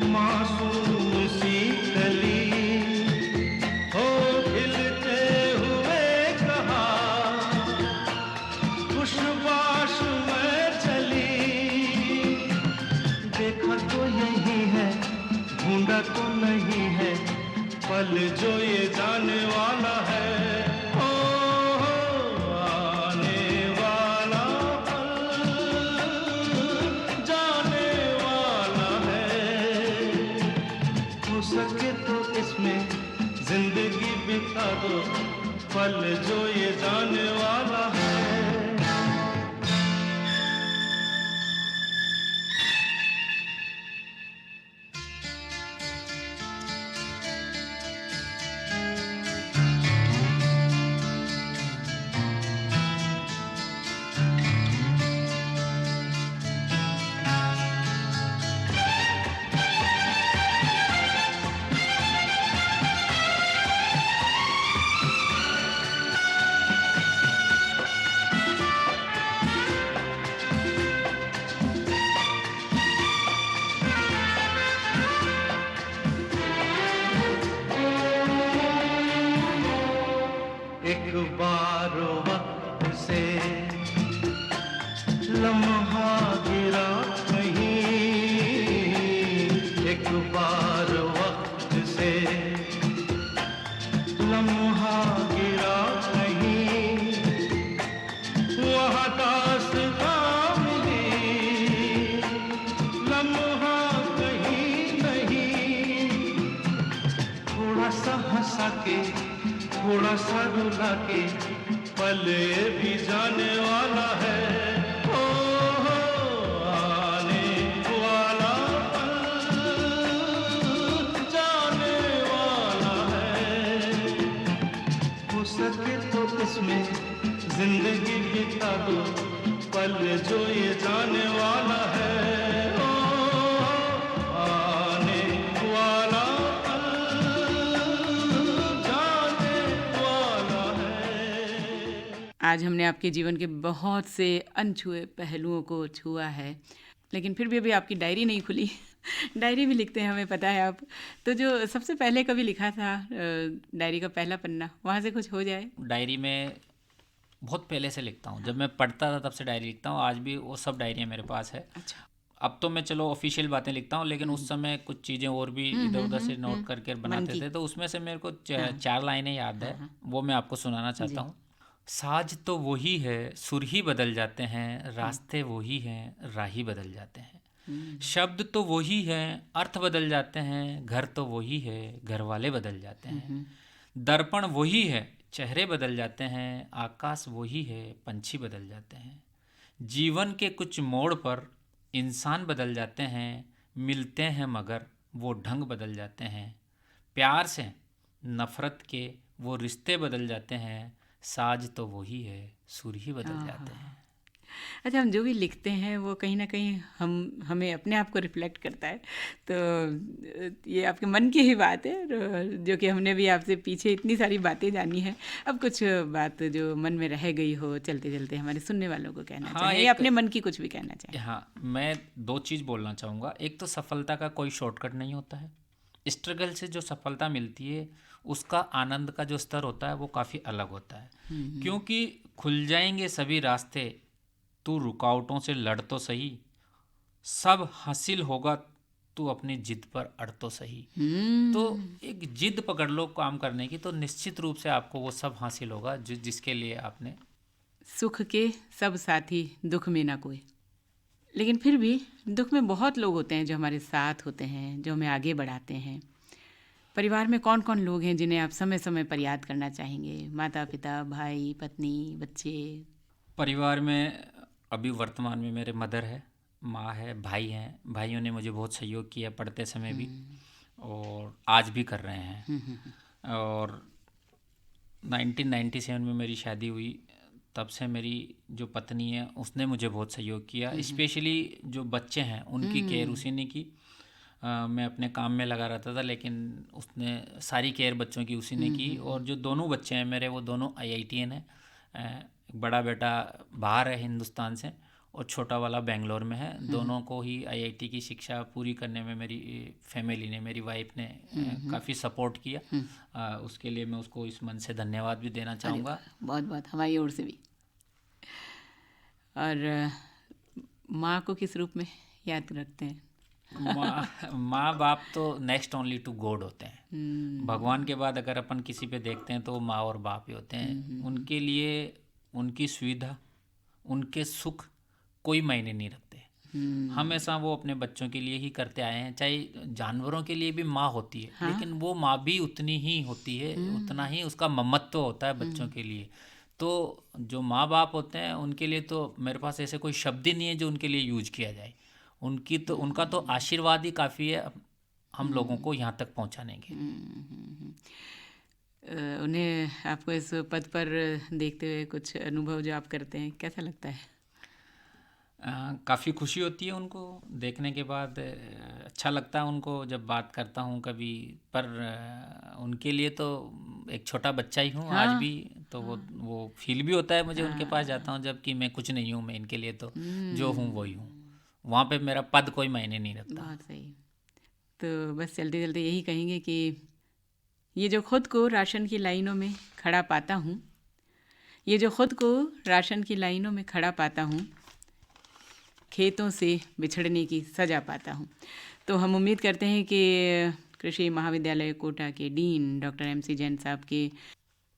मासूम सी गली, हो खिलते हुए कहा खुशबाश में चली, देखा तो यही है ढूंढा तो नहीं है, पल जो ये जाने वाला है, ओ आने वाला पल जाने वाला है। हो सके तो इसमें जिंदगी बिता दो, पल जो ये जाने वाला है। एक बार वक्त से लम्हा गिरा कहीं, एक बार वक्त से लम्हा गिरा कहीं, वहाँ दास्तां मिली, लम्हा कहीं नहीं। थोड़ा सा हंसा के, थोड़ा सा रुला के, पल ये भी जाने वाला है, ओ आने वाला पल जाने वाला है। हो सके तो इसमें जिंदगी बिता दो, पल जो ये जाने वाला है, ओ आने वाला
आज हमने आपके जीवन के बहुत से अनछुए पहलुओं को छुआ है, लेकिन फिर भी अभी आपकी डायरी नहीं खुली। डायरी भी लिखते हैं, हमें पता है आप। तो जो सबसे पहले कभी लिखा था डायरी का पहला पन्ना, वहाँ से कुछ हो जाए?
डायरी में बहुत पहले से लिखता हूँ, जब मैं पढ़ता था तब से डायरी लिखता हूँ। आज भी वो सब डायरियाँ मेरे पास है।
अच्छा।
अब तो मैं चलो ऑफिशियल बातें लिखता हूँ, लेकिन उस समय कुछ चीज़ें और भी इधर उधर से नोट करके बनाते थे, तो उसमें से मेरे को 4 लाइनें याद है, वो मैं आपको सुनाना चाहता हूँ। साज तो वही है, सुर ही बदल जाते हैं, रास्ते वही हैं, राही बदल जाते हैं। शब्द तो वही हैं, अर्थ बदल जाते हैं, घर तो वही है, घर वाले बदल जाते हैं। दर्पण वही है, चेहरे बदल जाते हैं, आकाश वही है, पंछी बदल जाते हैं। जीवन के कुछ मोड़ पर इंसान बदल जाते हैं, मिलते हैं मगर वो ढंग बदल जाते हैं। प्यार से नफरत के वो रिश्ते बदल जाते हैं, साज तो वही है, सुर ही बदल जाते हैं।
अच्छा, हम जो भी लिखते हैं वो कहीं ना कहीं हमें अपने आप को रिफ्लेक्ट करता है। तो ये आपके मन की ही बात है, जो कि हमने भी आपसे पीछे इतनी सारी बातें जानी हैं। अब कुछ बात जो मन में रह गई हो चलते चलते हमारे सुनने वालों को कहना चाहिए, या अपने मन की कुछ भी कहना चाहिए?
हाँ, मैं 2 चीज़ बोलना चाहूँगा। एक तो सफलता का कोई शॉर्टकट नहीं होता है। स्ट्रगल से जो सफलता मिलती है उसका आनंद का जो स्तर होता है वो काफ़ी अलग होता है, क्योंकि खुल जाएंगे सभी रास्ते, तू रुकावटों से लड़ तो सही, सब हासिल होगा तू अपनी जिद पर अड़ तो सही। तो एक जिद पकड़ लो काम करने की, तो निश्चित रूप से आपको वो सब हासिल होगा जिसके लिए आपने।
सुख के सब साथी, दुख में ना कोई। लेकिन फिर भी दुख में बहुत लोग होते हैं जो हमारे साथ होते हैं, जो हमें आगे बढ़ाते हैं। परिवार में कौन कौन लोग हैं जिन्हें आप समय समय पर याद करना चाहेंगे? माता पिता, भाई, पत्नी, बच्चे?
परिवार में अभी वर्तमान में मेरे मदर है, माँ है, भाई हैं। भाइयों ने मुझे बहुत सहयोग किया पढ़ते समय भी, और आज भी कर रहे हैं। और 1997 में मेरी शादी हुई, तब से मेरी जो पत्नी है उसने मुझे बहुत सहयोग किया। स्पेशली जो बच्चे हैं उनकी केयर उसी ने की। मैं अपने काम में लगा रहता था, लेकिन उसने सारी केयर बच्चों की उसी ने की। और जो दोनों बच्चे हैं मेरे, वो दोनों IITN हैं। बड़ा बेटा बाहर है हिंदुस्तान से, और छोटा वाला बेंगलोर में है। दोनों को ही IIT की शिक्षा पूरी करने में मेरी फैमिली ने, मेरी वाइफ ने काफ़ी सपोर्ट किया। उसके लिए मैं उसको इस मन से धन्यवाद भी देना चाहूँगा।
बहुत बहुत हमारी ओर से भी। और माँ को किस रूप में याद रखते हैं?
माँ बाप तो नेक्स्ट ओनली टू गॉड होते हैं। भगवान के बाद अगर अपन किसी पे देखते हैं तो माँ और बाप ही होते हैं। उनके लिए उनकी सुविधा, उनके सुख कोई मायने नहीं रखते। हमेशा वो अपने बच्चों के लिए ही करते आए हैं। चाहे जानवरों के लिए भी माँ होती है, लेकिन वो माँ भी उतनी ही होती है, उतना ही उसका ममत्व होता है बच्चों के लिए। तो जो माँ बाप होते हैं उनके लिए तो मेरे पास ऐसे कोई शब्द ही नहीं है जो उनके लिए यूज किया जाए। उनका तो आशीर्वाद ही काफ़ी है हम लोगों को यहाँ तक पहुँचाने के।
उन्हें आपको इस पद पर देखते हुए कुछ अनुभव जो आप करते हैं, कैसा लगता है?
काफ़ी खुशी होती है उनको देखने के बाद। अच्छा लगता है उनको जब बात करता हूँ कभी। पर उनके लिए तो एक छोटा बच्चा ही हूँ आज भी। तो वो फील भी होता है मुझे उनके पास जाता हूँ जब कि मैं कुछ नहीं हूँ। मैं इनके लिए तो जो हूँ वही हूँ। वहाँ पे मेरा पद कोई मायने नहीं रखता।
बहुत सही। तो बस चलते चलते यही कहेंगे कि ये जो खुद को राशन की लाइनों में खड़ा पाता हूँ, ये जो खुद को राशन की लाइनों में खड़ा पाता हूँ, खेतों से बिछड़ने की सज़ा पाता हूँ। तो हम उम्मीद करते हैं कि कृषि महाविद्यालय कोटा के डीन डॉक्टर MC जैन साहब के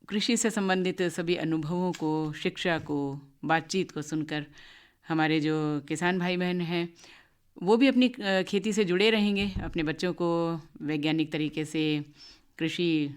कृषि से संबंधित सभी अनुभवों को, शिक्षा को, बातचीत को सुनकर हमारे जो किसान भाई बहन हैं वो भी अपनी खेती से जुड़े रहेंगे, अपने बच्चों को वैज्ञानिक तरीके से कृषि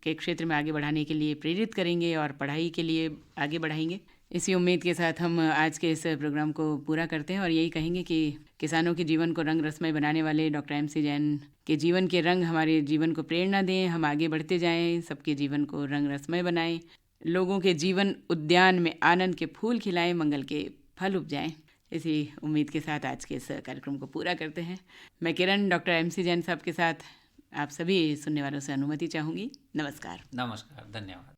के क्षेत्र में आगे बढ़ाने के लिए प्रेरित करेंगे और पढ़ाई के लिए आगे बढ़ाएंगे। इसी उम्मीद के साथ हम आज के इस प्रोग्राम को पूरा करते हैं और यही कहेंगे कि किसानों के जीवन को रंग रसमय बनाने वाले डॉक्टर MC जैन के जीवन के रंग हमारे जीवन को प्रेरणा दें, हम आगे बढ़ते जाएं, सबके जीवन को रंग रसमय बनाएं, लोगों के जीवन उद्यान में आनंद के फूल खिलाएं, मंगल के फल उपजाएं। इसी उम्मीद के साथ आज के इस कार्यक्रम को पूरा करते हैं। मैं किरण डॉक्टर MC जैन साहब के साथ आप सभी सुनने वालों से अनुमति चाहूँगी। नमस्कार।
नमस्कार, धन्यवाद।